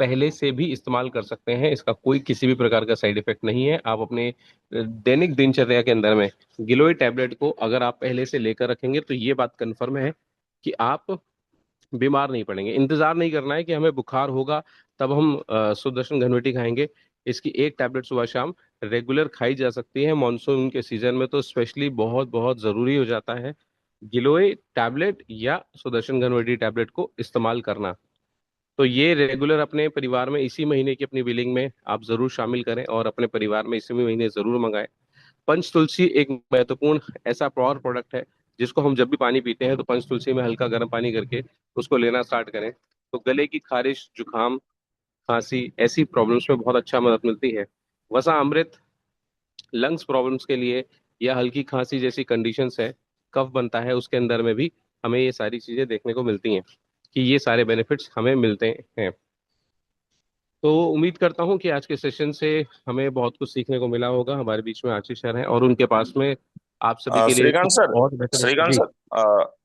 पहले से भी इस्तेमाल कर सकते हैं, इसका कोई किसी भी प्रकार का साइड इफेक्ट नहीं है। आप अपने दैनिक दिनचर्या के अंदर में गिलोय टैबलेट को अगर आप पहले से लेकर रखेंगे तो ये बात कंफर्म है कि आप बीमार नहीं पड़ेंगे। इंतजार नहीं करना है कि हमें बुखार होगा तब हम सुदर्शन घनवटी खाएंगे। इसकी एक टैबलेट सुबह शाम रेगुलर खाई जा सकती है, मानसून के सीजन में तो स्पेशली बहुत बहुत जरूरी हो जाता है गिलोय टैबलेट या सुदर्शन घनवटी टैबलेट को इस्तेमाल करना। तो ये रेगुलर अपने परिवार में इसी महीने की अपनी बिलिंग में आप जरूर शामिल करें और अपने परिवार में इसी महीने जरूर मंगाएं। पंच तुलसी एक महत्वपूर्ण ऐसा पावर प्रोडक्ट है जिसको हम जब भी पानी पीते हैं तो पंच तुलसी में हल्का गर्म पानी करके उसको लेना स्टार्ट करें तो गले की खारिश, जुकाम, खांसी ऐसी प्रॉब्लम्स में बहुत अच्छा मदद मिलती है। वसा अमृत लंग्स प्रॉब्लम्स के लिए या हल्की खांसी जैसी कंडीशंस है, कफ बनता है, उसके अंदर में भी हमें ये सारी चीजें देखने को मिलती हैं कि ये सारे बेनिफिट्स हमें मिलते हैं। तो उम्मीद करता हूँ कि आज के सेशन से हमें बहुत कुछ सीखने को मिला होगा। हमारे बीच में आशीष सर हैं और उनके पास में आप सभी के लिए श्रीकांत कुछ सर, और बेहतर, श्रीकांत जी सर,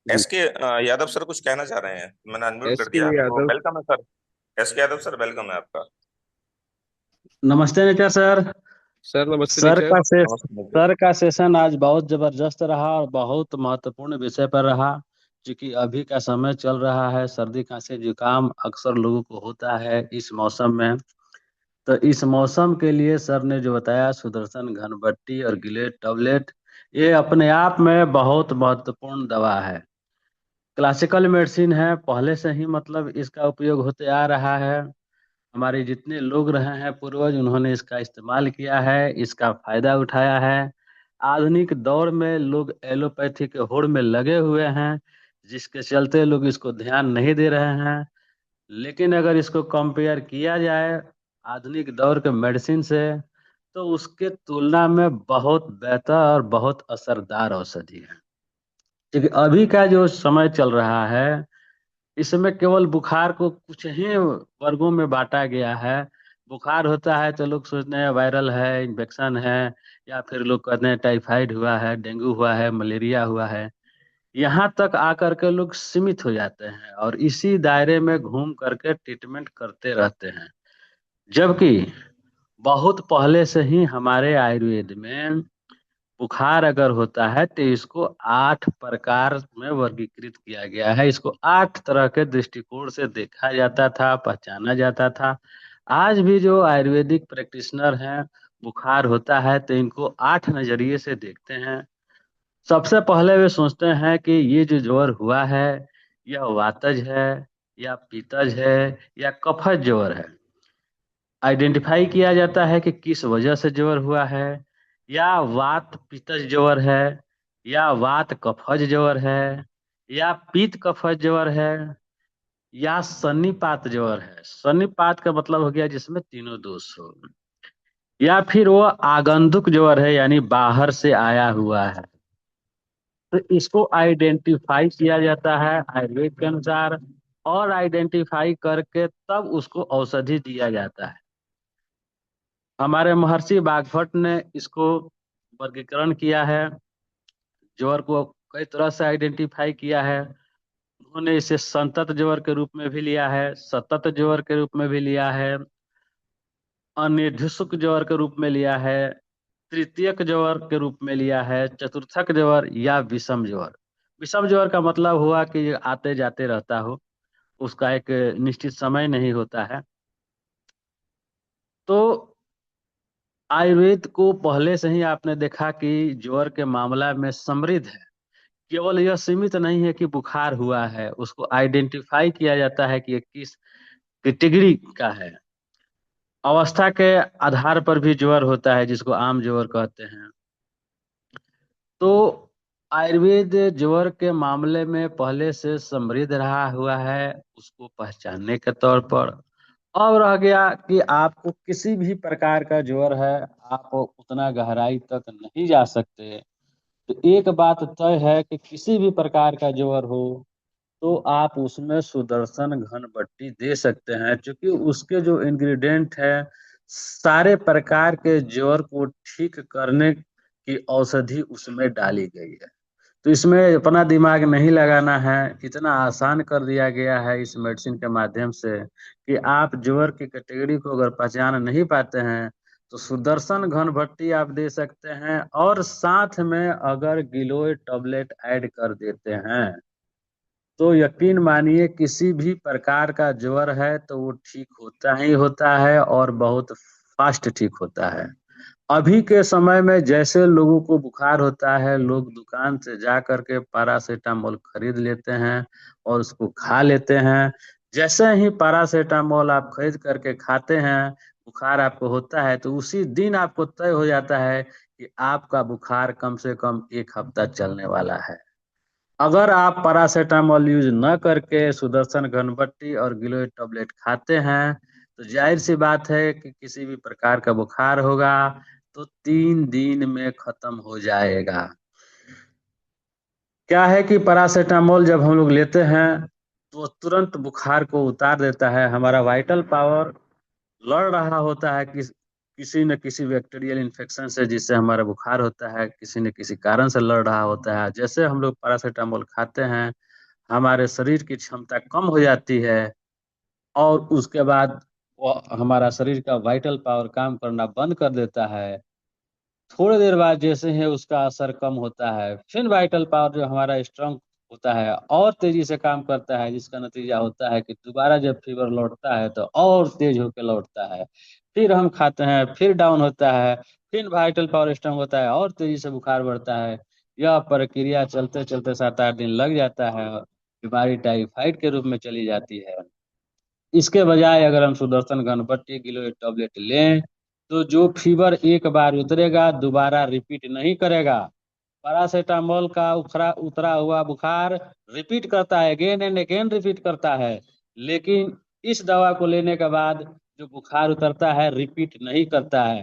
जी। एस के यादव सर कुछ कहना चाह रहे हैं, मैंने अनम्यूट एस कर के दिया तो यादव वेलकम है सर। एस के यादव सर, वेलकम है आपका। नमस्ते नित्या सर। सर, नमस्ते सर नेचर। का से नमस्ते नमस्ते। सर का सेशन आज बहुत जबरदस्त रहा और बहुत महत्वपूर्ण विषय पर रहा। क्योंकि अभी का समय चल रहा है, सर्दी खांसी जुकाम अक्सर लोगों को होता है इस मौसम में। तो इस मौसम के लिए सर ने जो बताया सुदर्शन घनबट्टी और गिलेट टैबलेट, ये अपने आप में बहुत महत्वपूर्ण दवा है। क्लासिकल मेडिसिन है, पहले से ही मतलब इसका उपयोग होते आ रहा है। हमारे जितने लोग रहे हैं पूर्वज, उन्होंने इसका इस्तेमाल किया है, इसका फायदा उठाया है। आधुनिक दौर में लोग एलोपैथी के होड़ में लगे हुए हैं, जिसके चलते लोग इसको ध्यान नहीं दे रहे हैं। लेकिन अगर इसको कंपेयर किया जाए आधुनिक दौर के मेडिसिन से, तो उसके तुलना में बहुत बेहतर और बहुत असरदार औषधि है। क्योंकि अभी का जो समय चल रहा है, इसमें केवल बुखार को कुछ ही वर्गों में बांटा गया है। बुखार होता है तो लोग सोचते हैं वायरल है, इन्फेक्शन है, या फिर लोग कहते हैं टाइफाइड हुआ है, डेंगू हुआ है, मलेरिया हुआ है। यहाँ तक आकर के लोग सीमित हो जाते हैं और इसी दायरे में घूम करके ट्रीटमेंट करते रहते हैं। जबकि बहुत पहले से ही हमारे आयुर्वेद में बुखार अगर होता है तो इसको 8 प्रकार में वर्गीकृत किया गया है। इसको 8 तरह के दृष्टिकोण से देखा जाता था, पहचाना जाता था। आज भी जो आयुर्वेदिक प्रैक्टिशनर हैं, बुखार होता है तो इनको 8 नजरिए से देखते हैं। सबसे पहले वे सोचते हैं कि ये जो ज्वर हुआ है, यह वातज है या पित्तज है या कफज ज्वर है। आइडेंटिफाई किया जाता है कि किस वजह से ज्वर हुआ है, या वात पित्तज ज्वर है, या वात कफज ज्वर है, या पित्त कफज ज्वर है, या सन्निपात ज्वर है। सन्निपात का मतलब हो गया जिसमें तीनों दोष हो, या फिर वो आगंतुक ज्वर है यानी बाहर से आया हुआ है। तो इसको आइडेंटिफाई किया जाता है आयुर्वेद के अनुसार, और आइडेंटिफाई करके तब उसको औषधि दिया जाता है। हमारे महर्षि बागभट्ट ने इसको वर्गीकरण किया है, ज्वर को कई तरह से आइडेंटिफाई किया है। उन्होंने इसे संतत ज्वर के रूप में भी लिया है, सतत ज्वर के रूप में भी लिया है, अनिर्देशक ज्वर के रूप में लिया है, तृतीयक ज्वर के रूप में लिया है, चतुर्थक ज्वर या विषम ज्वर। विषम ज्वर का मतलब हुआ कि ये आते जाते रहता हो, उसका एक निश्चित समय नहीं होता है। तो आयुर्वेद को पहले से ही आपने देखा कि ज्वर के मामला में समृद्ध है। केवल यह सीमित नहीं है कि बुखार हुआ है, उसको आइडेंटिफाई किया जाता है कि ये किस कैटेगरी का है। अवस्था के आधार पर भी ज्वर होता है, जिसको आम ज्वर कहते हैं। तो आयुर्वेद ज्वर के मामले में पहले से समृद्ध रहा हुआ है, उसको पहचानने के तौर पर। अब रह गया कि आपको किसी भी प्रकार का ज्वर है, आप उतना गहराई तक नहीं जा सकते। तो एक बात तय है कि किसी भी प्रकार का ज्वर हो तो आप उसमें सुदर्शन घन बट्टी दे सकते हैं, क्योंकि उसके जो इंग्रेडिएंट है सारे प्रकार के ज्वर को ठीक करने की औषधि उसमें डाली गई है। तो इसमें अपना दिमाग नहीं लगाना है, इतना आसान कर दिया गया है इस मेडिसिन के माध्यम से कि आप ज्वर की कैटेगरी को अगर पहचान नहीं पाते हैं तो सुदर्शन घन भट्टी आप दे सकते हैं, और साथ में अगर गिलोय टैबलेट ऐड कर देते हैं तो यकीन मानिए किसी भी प्रकार का ज्वर है तो वो ठीक होता ही होता है, और बहुत फास्ट ठीक होता है। अभी के समय में जैसे लोगों को बुखार होता है, लोग दुकान से जा करके पैरासीटामोल खरीद लेते हैं और उसको खा लेते हैं। जैसे ही पैरासीटामोल आप खरीद करके खाते हैं, बुखार आपको होता है, तो उसी दिन आपको तय हो जाता है कि आपका बुखार कम से कम 1 हफ्ता चलने वाला है। अगर आप पैरासीटामोल यूज न करके सुदर्शन घनबट्टी और गिलोय टैबलेट खाते हैं तो जाहिर सी बात है कि किसी भी प्रकार का बुखार होगा तो 3 दिन में खत्म हो जाएगा। क्या है कि पैरासीटामोल जब हम लोग लेते हैं तो तुरंत बुखार को उतार देता है। हमारा वाइटल पावर लड़ रहा होता है कि किसी न किसी बैक्टीरियल इन्फेक्शन से, जिससे हमारा बुखार होता है, किसी न किसी कारण से लड़ रहा होता है। जैसे हम लोग पैरासीटामोल खाते हैं, हमारे शरीर की क्षमता कम हो जाती है, और उसके बाद वो हमारा शरीर का वाइटल पावर काम करना बंद कर देता है। थोड़ी देर बाद जैसे ही उसका असर कम होता है, फिर वाइटल पावर जो हमारा स्ट्रांग होता है और तेजी से काम करता है, जिसका नतीजा होता है कि दोबारा जब फीवर लौटता है तो और तेज होकर लौटता है। फिर हम खाते हैं, फिर डाउन होता है, फिर वाइटल पावर स्ट्रांग होता है और तेजी से बुखार बढ़ता है। यह प्रक्रिया चलते चलते 7-8 दिन लग जाता है, बीमारी टाइफाइड के रूप में चली जाती है। इसके बजाय अगर हम सुदर्शन घनपट्टी गिलोय टैबलेट लें तो जो फीवर एक बार उतरेगा दोबारा रिपीट नहीं करेगा। पैरासीटामोल का उतरा उतरा हुआ बुखार रिपीट करता है, अगेन एंड अगेन रिपीट करता है, लेकिन इस दवा को लेने के बाद जो बुखार उतरता है रिपीट नहीं करता है।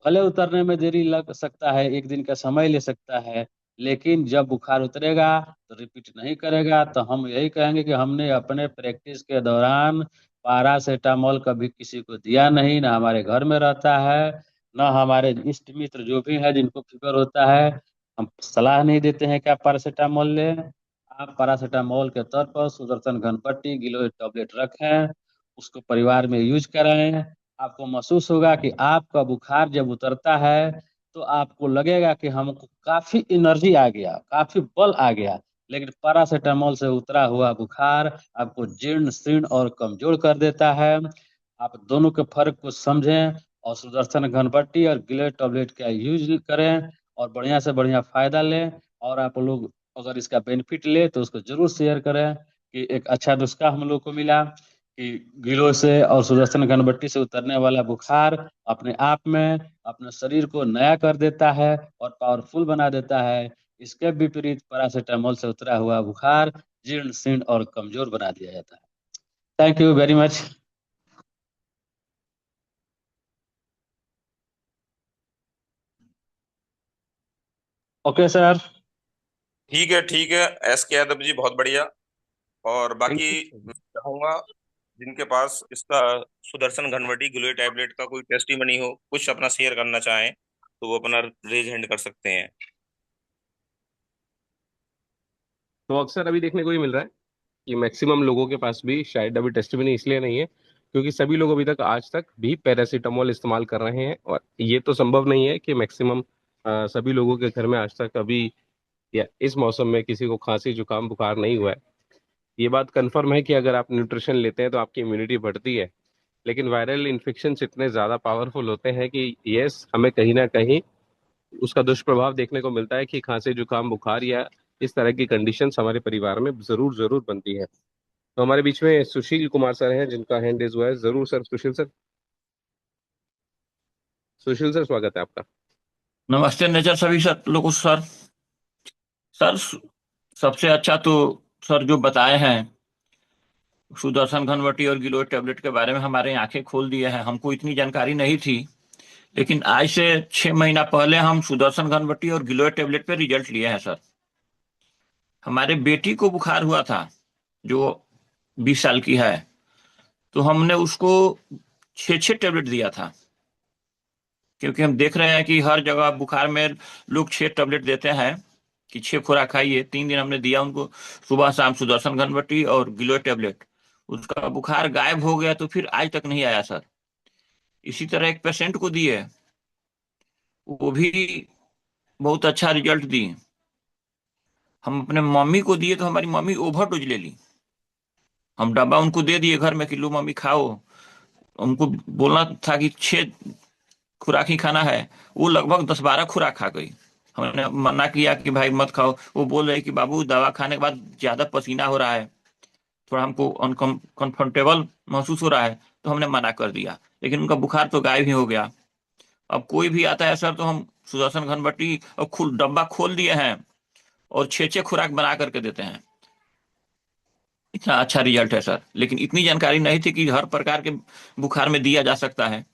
भले उतरने में देरी लग सकता है, 1 दिन का समय ले सकता है, लेकिन जब बुखार उतरेगा तो रिपीट नहीं करेगा। तो हम यही कहेंगे कि हमने अपने प्रैक्टिस के दौरान पैरासीटामोल कभी किसी को दिया नहीं, ना हमारे घर में रहता है, ना हमारे इष्ट मित्र जो भी है जिनको फीवर होता है, हम सलाह नहीं देते हैं कि आप पैरासीटामोल लें। आप पैरासीटामोल के तौर पर सुदर्शन घनपट्टी गिलोय टैबलेट रखें, उसको परिवार में यूज कराएं। आपको महसूस होगा कि आपका बुखार जब उतरता है तो आपको लगेगा कि हमको काफी एनर्जी आ गया, काफी बल आ गया। लेकिन पैरासीटामोल से उतरा हुआ बुखार आपको जीर्ण शीर्ण और कमजोर कर देता है। आप दोनों के फर्क को समझें और सुदर्शन घनपट्टी और गिलोय टैबलेट का यूज करें और बढ़िया से बढ़िया फायदा लें। और आप लोग अगर इसका बेनिफिट ले तो उसको जरूर शेयर करें कि एक अच्छा नुस्खा हम लोग को मिला कि गिलोय से और सुदर्शन घनबट्टी से उतरने वाला बुखार अपने आप में अपने शरीर को नया कर देता है और पावरफुल बना देता है। इसके विपरीत पैरासीटामोल से उतरा हुआ बुखार जीर्ण शीर्ण और कमजोर बना दिया जाता है। Thank you very much. Okay sir. ठीक है एस के यादव जी, बहुत बढ़िया। और थैंक बाकी यू। मैं चाहूंगा जिनके पास इसका सुदर्शन घनवटी गिलोय टैबलेट का कोई टेस्टिमनी हो, कुछ अपना शेयर करना चाहें, तो वो अपना रेज हैंड कर सकते हैं। तो अक्सर अभी देखने को ही मिल रहा है कि मैक्सिमम लोगों के पास भी शायद अभी टेस्टिमनी इसलिए नहीं है क्योंकि सभी लोग अभी तक आज तक भी पैरासीटामोल इस्तेमाल कर रहे हैं, और ये तो संभव नहीं है कि मैक्सिमम सभी लोगों के घर में आज तक अभी या इस मौसम में किसी को खांसी जुकाम बुखार नहीं हुआ है। ये बात कंफर्म है कि अगर आप न्यूट्रिशन लेते हैं तो आपकी इम्यूनिटी बढ़ती है, लेकिन वायरल इन्फेक्शन इतने ज्यादा पावरफुल होते हैं कि यस, हमें कहीं ना कहीं उसका दुष्प्रभाव देखने को मिलता है कि खांसी जुकाम बुखार या इस तरह की कंडीशंस हमारे परिवार में जरूर जरूर बनती है। तो हमारे बीच में सुशील कुमार सर हैं जिनका हैंड रेज हुआ है। जरूर सर, सुशील सर। सुशील सर, स्वागत है आपका। नमस्ते नेचर सभी सर लोगों को सर। सर सबसे अच्छा तो सर जो बताए हैं सुदर्शन घनवटी और गिलोय टेबलेट के बारे में, हमारे आंखें खोल दिए हैं। हमको इतनी जानकारी नहीं थी, लेकिन आज से 6 महीना पहले हम सुदर्शन घनवटी और गिलोय टेबलेट पे रिजल्ट लिए हैं सर। हमारे बेटी को बुखार हुआ था जो 20 साल की है, तो हमने उसको 6 टेबलेट दिया था, क्योंकि हम देख रहे हैं कि हर जगह बुखार में लोग 6 टेबलेट देते हैं कि 6 खुराक खाइए। 3 दिन हमने दिया उनको, सुबह शाम सुदर्शन घनवटी और गिलोय टेबलेट। उसका बुखार गायब हो गया, तो फिर आज तक नहीं आया सर। इसी तरह एक पेशेंट को दिए, वो भी बहुत अच्छा रिजल्ट दी। हम अपने मम्मी को दिए तो हमारी मम्मी ओवरडोज ले ली। हम डब्बा उनको दे दिए घर में कि लो मम्मी खाओ। उनको बोलना था कि 6 खुराक ही खाना है, वो लगभग 10-12 खुराक खा गई। हमने मना किया कि भाई मत खाओ। वो बोल रही कि बाबू दवा खाने के बाद ज्यादा पसीना हो रहा है, थोड़ा हमको अनकंफर्टेबल महसूस हो रहा है, तो हमने मना कर दिया। लेकिन उनका बुखार तो गायब ही हो गया। अब कोई भी आता है सर तो हम सुदर्शन घनवटी और डब्बा खोल दिए हैं और 6 खुराक बना करके देते हैं। इतना अच्छा रिजल्ट है सर, लेकिन इतनी जानकारी नहीं थी कि हर प्रकार के बुखार में दिया जा सकता है।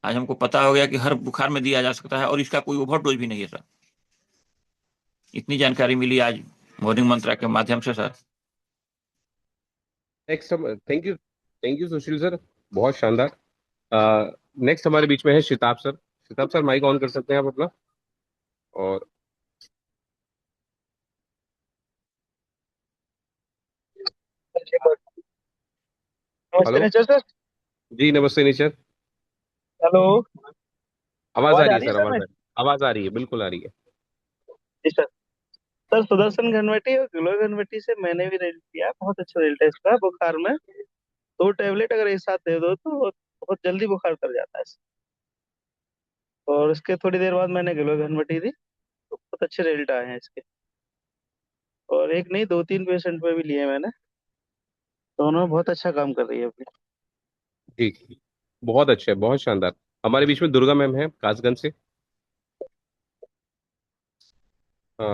आज हमको पता हो गया कि हर बुखार में दिया जा सकता है और इसका कोई ओवरडोज भी नहीं है सर। इतनी जानकारी मिली आज मॉर्निंग मंत्रा के माध्यम से सर। नेक्स्ट हम, थैंक यू सुशील सर, बहुत शानदार। नेक्स्ट हमारे बीच में है शिताब सर। शिताब सर, माइक ऑन कर सकते हैं आप अपना? और नमस्ते हेलो। Nature sir. जी नमस्ते निशर। हेलो। आवाज आ आवाज रही आ है रही है सर, सर आवाज आ मेरी? रही है, आवाज आ रही है, बिल्कुल आ रही है। जी सर। सर सुदर्शन घनवटी और गिलोय घनवटी से मैंने भी रिजल्ट किया, बहुत अच्छा रिजल्ट है इसका बुखार में। 2 टेबलेट अगर एक साथ दे दो तो बहुत जल्दी बुखार उतर जाता है। और इसके थोड़ी देर बाद मैंने गिलोय घनवटी दी, तो बहुत अच्छे रिजल्ट आए हैं इसके। और एक नहीं, 2-3 पेशेंट पे भी लिए मैंने, दोनों बहुत अच्छा काम कर रही है अपनी। जी, बहुत अच्छे, बहुत शानदार। हमारे बीच में दुर्गा मैम है कासगंज से। अ,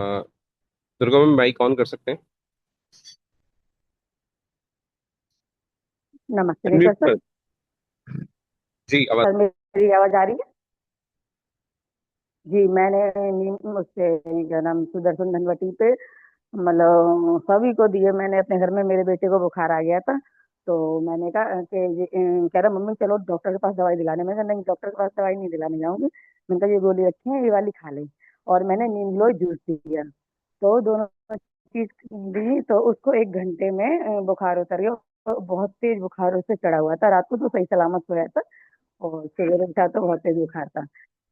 दुर्गा मैम, माइक ऑन कर सकते हैं? नमस्ते नेचर अनम्यूट सर। कर। जी, आवाज। सर मेरी आवाज आ रही है? जी, मैंने उससे क्या नाम सुदर्शन धनवटी पे मतलब सभी को दिए। मैंने अपने घर में, मेरे बेटे को बुखार आ गया था, तो मैंने कहा कि कह रहा मम्मी चलो डॉक्टर के पास दवाई दिलाने। मैं कहा नहीं, डॉक्टर के पास दवाई नहीं दिलाने जाऊंगी। मैंने कहा ये गोली रखी है, ये वाली खा ले। और मैंने नीमलोई जूस दिया, तो दोनों चीज दी, तो उसको 1 घंटे में बुखार उतर गया। और बहुत तेज बुखार उससे चढ़ा हुआ था, रात को तो सही सलामत सोया था, और सवेरे उठा तो बहुत तेज बुखार था।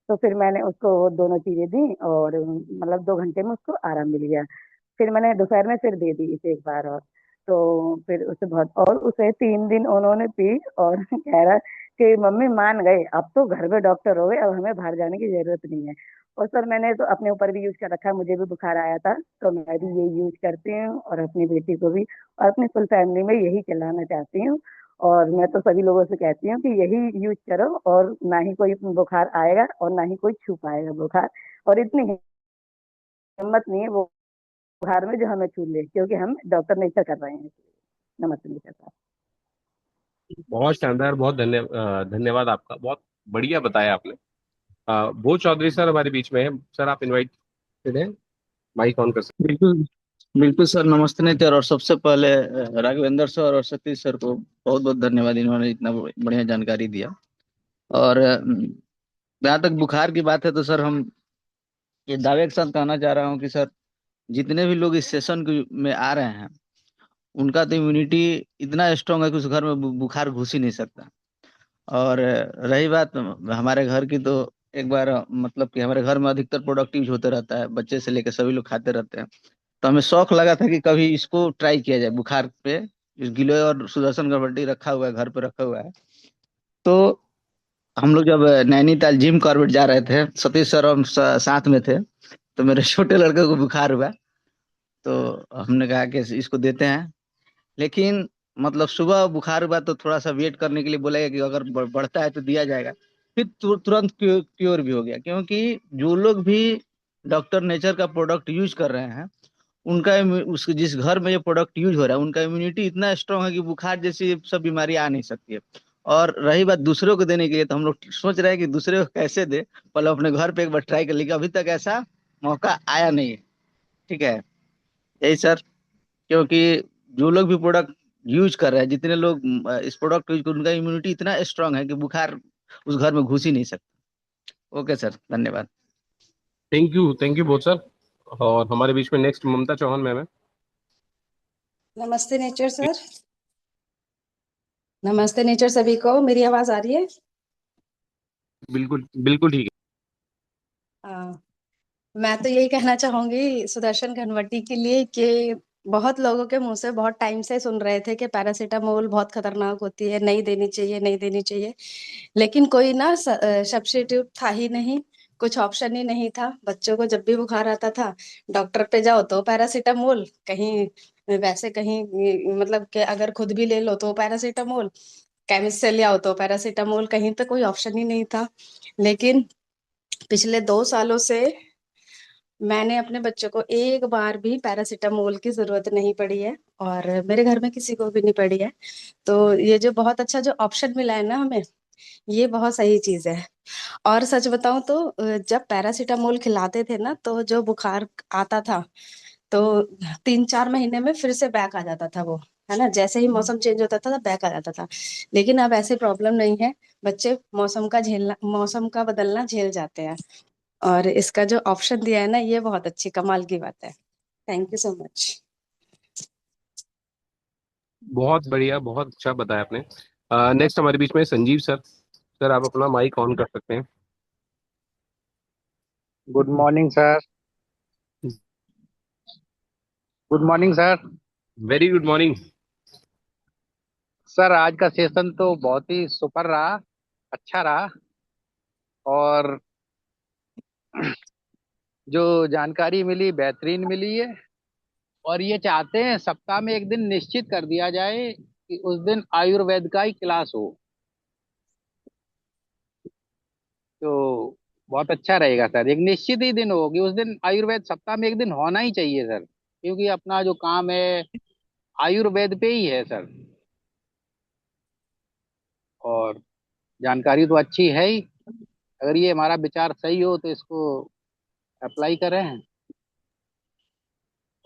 तो फिर मैंने उसको वो दोनों चीजें दी, और मतलब 2 घंटे में उसको आराम मिल गया। फिर मैंने दोपहर में फिर दे दी इसे एक बार और। तो फिर उसे बहुत, और उसे 3 दिन उन्होंने पी, और कह रहा कि मम्मी मान गए, अब तो घर में डॉक्टर हो गए, अब हमें बाहर जाने की जरूरत नहीं है। और सर मैंने तो अपने ऊपर भी यूज कर रखा है, मुझे भी बुखार आया था, तो मैं भी ये यूज करती हूँ, और अपनी बेटी को भी और अपनी फुल फैमिली में यही चलाना चाहती हूँ। और मैं तो सभी लोगों से कहती हूँ कि यही यूज करो, और ना ही कोई बुखार आएगा और ना ही कोई छू पाएगा बुखार। और इतनी हिम्मत नहीं है वो बुखार में जो हमें छू ले, क्योंकि हम डॉक्टर नेचर कर रहे हैं। नमस्ते नेचर साहब। बहुत शानदार, बहुत धन्यवाद आपका, बहुत बढ़िया बताया आपने। भोज चौधरी सर हमारे बीच में है। सर, आप इनवाइटेड हैं, माइक ऑन कर सकते बिल्कुल बिल्कुल सर। नमस्ते नेचर। और सबसे पहले राघवेंद्र सर और सतीश सर को बहुत बहुत धन्यवाद, इन्होंने इतना बढ़िया जानकारी दिया। और जहाँ तक बुखार की बात है तो सर हम ये दावे के साथ कहना चाह रहा हूँ कि सर जितने भी लोग इस सेशन में आ रहे हैं उनका तो इम्यूनिटी इतना स्ट्रांग है कि उस घर में बुखार घुस ही नहीं सकता। और रही बात हमारे घर की, तो एक बार मतलब कि हमारे घर में अधिकतर प्रोडक्ट यूज होते रहता है, बच्चे से लेकर सभी लोग खाते रहते हैं। तो हमें शौक लगा था कि कभी इसको ट्राई किया जाए बुखार पे। इस गिलोय और सुदर्शन गणपति रखा हुआ है, घर पे रखा हुआ है। तो हम लोग जब नैनीताल जिम कॉर्बेट जा रहे थे, सतीश सर हम साथ में थे, तो मेरे छोटे लड़के को बुखार हुआ। तो हमने कहा कि इसको देते हैं। लेकिन मतलब सुबह बुखार हुआ तो थोड़ा सा वेट करने के लिए बोला गया कि अगर बढ़ता है तो दिया जाएगा। फिर तुरंत क्योर भी हो गया, क्योंकि जो लोग भी डॉक्टर नेचर का प्रोडक्ट यूज कर रहे हैं, उनका उस जिस घर में ये प्रोडक्ट यूज हो रहा है, उनका इम्यूनिटी इतना स्ट्रांग है कि बुखार जैसी सब बीमारी आ नहीं सकती है। और रही बात दूसरों को देने के लिए, तो हम लोग सोच रहे हैं कि दूसरे को कैसे दे, पहले अपने घर पे एक बार ट्राई कर, लेकिन अभी तक ऐसा मौका आया नहीं है। ठीक है, यही सर। क्योंकि जो लोग भी प्रोडक्ट यूज कर रहे हैं, जितने लोग इस प्रोडक्ट यूज कर, उनका इम्यूनिटी इतना स्ट्रांग है कि बुखार उस घर में घुस ही नहीं सकता। ओके सर, धन्यवाद। थैंक यू बहुत सर। और हमारे बीच में नेक्स्ट ममता चौहान मैम है। नमस्ते नेचर सर। नमस्ते नेचर सभी को, मेरी आवाज आ रही है? बिल्कुल बिल्कुल ठीक मैं तो यही कहना चाहूंगी सुदर्शन घनवटी के लिए कि बहुत लोगों के मुंह से बहुत टाइम से सुन रहे थे कि पैरासीटामोल बहुत खतरनाक होती है, नहीं देनी चाहिए, नहीं देनी चाहिए। लेकिन कोई ना सब्स्टिट्यूट था ही नहीं, कुछ ऑप्शन ही नहीं था। बच्चों को जब भी बुखार आता था, डॉक्टर पे जाओ तो पैरासीटामोल, कहीं वैसे कहीं मतलब कि अगर खुद भी ले लो तो पैरासीटामोल, केमिस्ट से ले आओ तो पैरासीटामोल, कहीं पे कोई ऑप्शन ही नहीं था। लेकिन पिछले 2 सालों से मैंने अपने बच्चों को एक बार भी पैरासीटामोल की जरूरत नहीं पड़ी है, और मेरे घर में किसी को भी नहीं पड़ी है। तो ये जो बहुत अच्छा जो ऑप्शन मिला है ना हमें, ये बहुत सही चीज है। और सच बताऊं तो जब पैरासीटामोल खिलाते थे ना, तो जो बुखार आता था, तो 3-4 महीने में फिर से बैक आ जाता था वो, है ना। जैसे ही मौसम चेंज होता था बैक आ जाता था। लेकिन अब ऐसी प्रॉब्लम नहीं है, बच्चे मौसम का बदलना झेल जाते हैं। और इसका जो ऑप्शन दिया है ना, ये बहुत अच्छी कमाल की बात है। Thank you so much. बहुत बढ़िया, बहुत अच्छा बताया आपने। नेक्स्ट हमारे बीच में संजीव सर। सर आप अपना माइक ऑन कर सकते हैं। Good morning sir. Good morning sir. Very good morning. Sir आज का सेशन तो बहुत ही सुपर रहा, अच्छा रहा। और जो जानकारी मिली बेहतरीन मिली है। और ये चाहते हैं सप्ताह में एक दिन निश्चित कर दिया जाए कि उस दिन आयुर्वेद का ही क्लास हो, तो बहुत अच्छा रहेगा सर। एक निश्चित ही दिन हो कि उस दिन आयुर्वेद सप्ताह में एक दिन होना ही चाहिए सर, क्योंकि अपना जो काम है आयुर्वेद पे ही है सर। और जानकारी तो अच्छी है ही, अगर ये हमारा विचार सही हो तो इसको अप्लाई करें।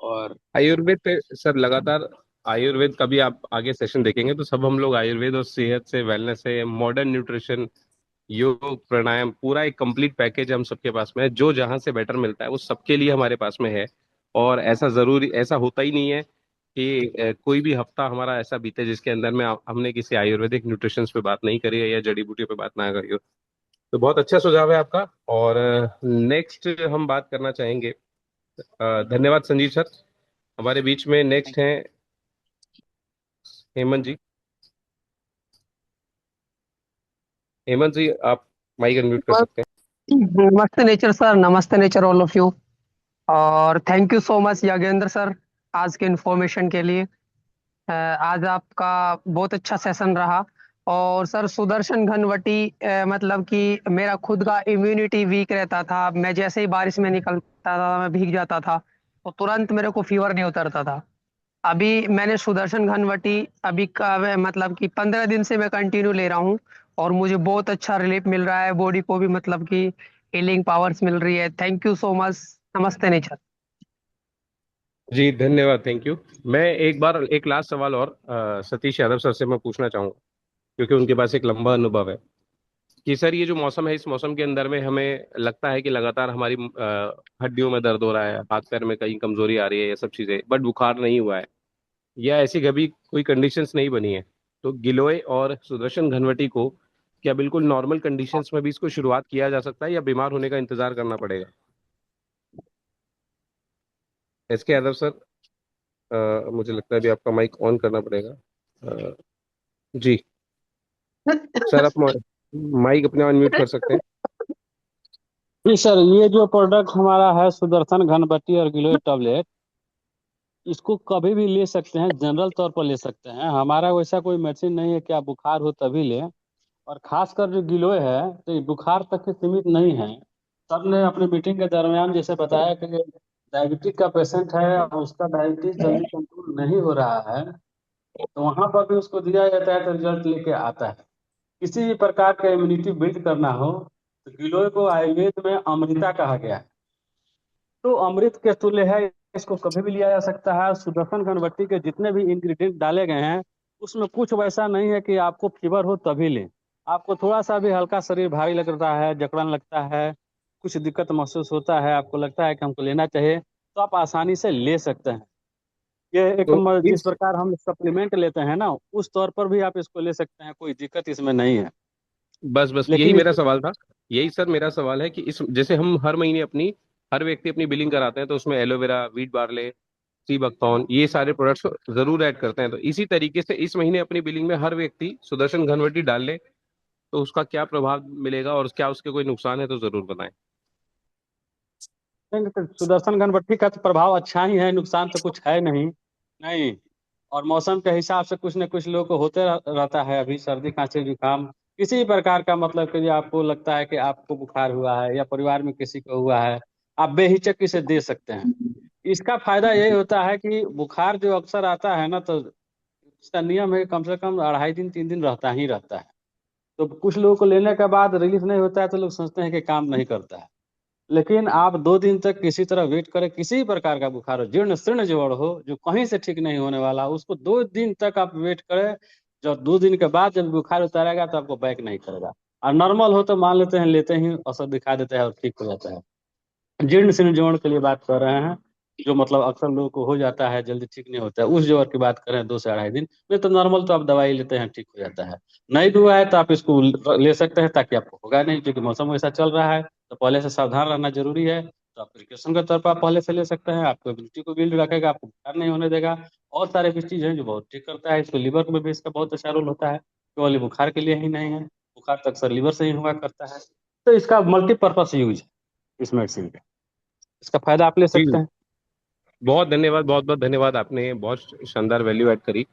और आयुर्वेद पे सर लगातार, आयुर्वेद का भी आप आगे सेशन देखेंगे तो सब हम लोग आयुर्वेद और सेहत से, वेलनेस से, मॉडर्न न्यूट्रिशन, योग, प्राणायाम, पूरा एक कंप्लीट पैकेज हम सबके पास में है। जो जहाँ से बेटर मिलता है वो सबके लिए हमारे पास में है। और ऐसा होता ही नहीं है कि कोई भी हफ्ता हमारा ऐसा बीते जिसके अंदर में हमने किसी आयुर्वेदिक न्यूट्रिशन पे बात नहीं करी है या जड़ी बूटियों पे बात ना करी हो। तो बहुत अच्छा सुझाव है आपका। और नेक्स्ट हम बात करना चाहेंगे। धन्यवाद संजीव सर। हमारे बीच में नेक्स्ट हैं हेमंत जी। हेमंत जी आप माइक अनम्यूट कर सकते हैं। नमस्ते नेचर सर, नमस्ते नेचर ऑल ऑफ यू। और thank you so much Yagendra sir आज के इन्फॉर्मेशन के लिए। आज आपका बहुत अच्छा सेशन रहा। और सर सुदर्शन घनवटी, मतलब कि मेरा खुद का इम्यूनिटी वीक रहता था, मैं जैसे ही बारिश में निकलता था मैं भीग जाता था, तो तुरंत मेरे को फीवर नहीं उतरता था। अभी मैंने सुदर्शन घनवटी अभी का मतलब कि 15 दिन से मैं कंटिन्यू ले रहा हूँ, और मुझे बहुत अच्छा रिलीफ मिल रहा है, बॉडी को भी मतलब कि हीलिंग पावर्स मिल रही है। Thank you so much. नमस्ते नेचर। जी धन्यवाद, थैंक यू। मैं एक बार एक लास्ट सवाल और सतीश यादव सर से मैं पूछना चाहूंगा, क्योंकि उनके पास एक लंबा अनुभव है कि सर ये जो मौसम है, इस मौसम के अंदर में हमें लगता है कि लगातार हमारी हड्डियों में दर्द हो रहा है, हाथ पैर में कहीं कमजोरी आ रही है, ये सब चीजें, बट बुखार नहीं हुआ है। या ऐसी कभी कोई कंडीशंस नहीं बनी है, तो गिलोय और सुदर्शन घनवटी को क्या बिल्कुल नॉर्मल कंडीशंस में भी इसको शुरुआत किया जा सकता है या बीमार होने का इंतजार करना पड़ेगा? इसके यादव सर, मुझे लगता है अभी आपका माइक ऑन करना पड़ेगा। जी सर, आप माइक अपने अनम्यूट कर सकते हैं। जी सर, ये जो प्रोडक्ट हमारा है सुदर्शन घनवटी और गिलोय टैबलेट, इसको कभी भी ले सकते हैं, जनरल तौर पर ले सकते हैं। हमारा वैसा कोई मेडिसिन नहीं है कि आप बुखार हो तभी लें। और खासकर जो गिलोय है तो ये बुखार तक के सीमित नहीं है। सर ने अपनी मीटिंग के दरमियान जैसे बताया कि डायबिटिक का पेशेंट है और उसका डायबिटीज जल्दी कंट्रोल नहीं हो रहा है, तो वहां पर भी उसको दिया जाता है तो रिजल्ट लेके आता है। किसी भी प्रकार का इम्यूनिटी बिल्ड करना हो तो गिलोय को आयुर्वेद में अमृता कहा गया है, तो अमृत के तुल्य है। इसको कभी भी लिया जा सकता है। सुदर्शन घनवटी के जितने भी इंग्रेडिएंट डाले गए हैं उसमें कुछ वैसा नहीं है कि आपको फीवर हो तभी लें। आपको थोड़ा सा भी हल्का शरीर भारी लगता है, जकड़न लगता है, कुछ दिक्कत महसूस होता है, आपको लगता है कि हमको लेना चाहिए, तो आप आसानी से ले सकते हैं। ये एक तो जिस इस प्रकार हम सप्लीमेंट लेते हैं ना, उस तौर पर भी आप इसको ले सकते हैं, कोई दिक्कत इसमें नहीं है। बस यही लेकिन मेरा इस सवाल था। यही सर मेरा सवाल है कि इस जैसे हम हर महीने अपनी हर व्यक्ति अपनी बिलिंग कराते हैं तो उसमें aloe vera, wheat barley, sea buckthorn, ये सारे प्रोडक्ट्स जरूर ऐड करते हैं, तो इसी तरीके से इस महीने अपनी बिलिंग में हर व्यक्ति सुदर्शन घनवटी डाल ले तो उसका क्या प्रभाव मिलेगा और क्या उसके कोई नुकसान है तो जरूर बताएं। सुदर्शन घनवटी का तो प्रभाव अच्छा ही है, नुकसान तो कुछ है नहीं। नहीं, और मौसम के हिसाब से कुछ न कुछ लोगों को होते रहता है, अभी सर्दी खांसी जुकाम किसी भी प्रकार का, मतलब कि आपको लगता है कि आपको बुखार हुआ है या परिवार में किसी को हुआ है, आप बेहिचक इसे दे सकते हैं। इसका फायदा यही होता है कि बुखार जो अक्सर आता है ना, तो इसका नियम है कि कम से कम 2.5 दिन 3 दिन रहता ही रहता है। तो कुछ लोगों को लेने के बाद रिलीफ नहीं होता है तो लोग सोचते हैं कि काम नहीं करता है। लेकिन आप 2 दिन तक किसी तरह वेट करें, किसी भी प्रकार का बुखार हो, जीर्ण शीर्ण ज्वर हो जो कहीं से ठीक नहीं होने वाला, उसको 2 दिन तक आप वेट करें। जब 2 दिन के बाद जब बुखार उतारेगा तो आपको बैक नहीं करेगा। और नॉर्मल हो तो मान लेते हैं, लेते ही असर दिखा देता है और ठीक हो जाता है। जीर्ण शीर्ण ज्वर के लिए बात कर रहे हैं, जो मतलब अक्सर लोगों को हो जाता है, जल्दी ठीक नहीं होता है, उस ज्वर की बात करें 2 से 2.5 दिन नहीं तो नॉर्मल तो आप दवाई लेते हैं ठीक हो जाता है। नहीं भी हुआ है तो आप इसको ले सकते हैं, ताकि आपको होगा नहीं, क्योंकि मौसम वैसा चल रहा है तो पहले से सावधान रहना जरूरी है। तो आप प्रिकॉशन के तौर पर आप पहले से ले सकते हैं, आपको इम्यूनिटी को बिल्ड रखेगा, आपको बुखार नहीं होने देगा। और सारे भी चीज़ हैं जो बहुत ठीक करता है। इसको लीवर में भी इसका बहुत अच्छा रोल होता है, केवल बुखार के लिए ही नहीं है, बुखार तो अक्सर लीवर से ही हुआ करता है। तो इसका मल्टीपर्पज यूज है इस मेडिसिन का, इसका फायदा आप ले जी, सकते हैं। बहुत धन्यवाद, बहुत बहुत धन्यवाद, आपने बहुत शानदार वैल्यू ऐड करी।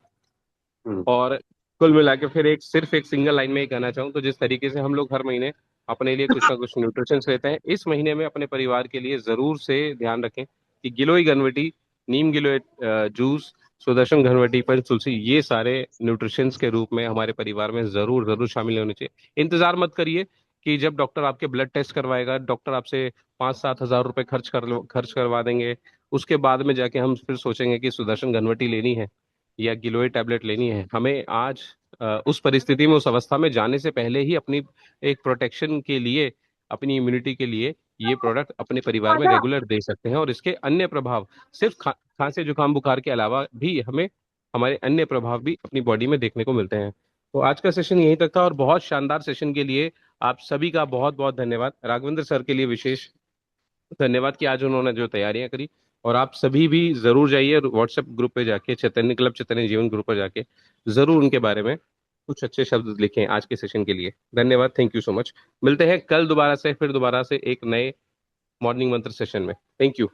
हम्म। और कुल मिला के फिर सिर्फ एक सिंगल लाइन में ही कहना चाहूँ तो जिस तरीके से हम लोग हर महीने अपने लिए कुछ ना कुछ न्यूट्रिशन लेते हैं, इस महीने में अपने परिवार के लिए जरूर से ध्यान रखें कि गिलोय घनवटी, नीम गिलोय जूस, सुदर्शन घनवटी, पंचतुलसी, ये सारे न्यूट्रिशंस के रूप में हमारे परिवार में जरूर जरूर शामिल होने चाहिए। इंतजार मत करिए कि जब डॉक्टर आपके ब्लड टेस्ट करवाएगा, डॉक्टर आपसे 5-7 हज़ार रुपए खर्च करवा देंगे, उसके बाद में जाके हम फिर सोचेंगे कि सुदर्शन घनवटी लेनी है या गिलोय टैबलेट लेनी है। हमें आज उस परिस्थिति में, उस अवस्था में जाने से पहले ही अपनी एक प्रोटेक्शन के लिए, अपनी इम्यूनिटी के लिए ये प्रोडक्ट अपने परिवार में रेगुलर दे सकते हैं, और इसके अन्य प्रभाव सिर्फ खांसी जुकाम बुखार के अलावा भी हमें हमारे अन्य प्रभाव भी अपनी बॉडी में देखने को मिलते हैं। तो आज का सेशन यहीं तक था, और बहुत शानदार सेशन के लिए आप सभी का बहुत बहुत धन्यवाद। राघवेंद्र सर के लिए विशेष धन्यवाद कि आज उन्होंने जो तैयारियां करी। और आप सभी भी जरूर जाइए व्हाट्सएप ग्रुप पे जाके, चैतन्य क्लब चैतन्य जीवन ग्रुप पर जाके जरूर उनके बारे में कुछ अच्छे शब्द लिखें आज के सेशन के लिए। धन्यवाद, थैंक यू सो मच। मिलते हैं कल दोबारा से एक नए मॉर्निंग मंत्र सेशन में। Thank you.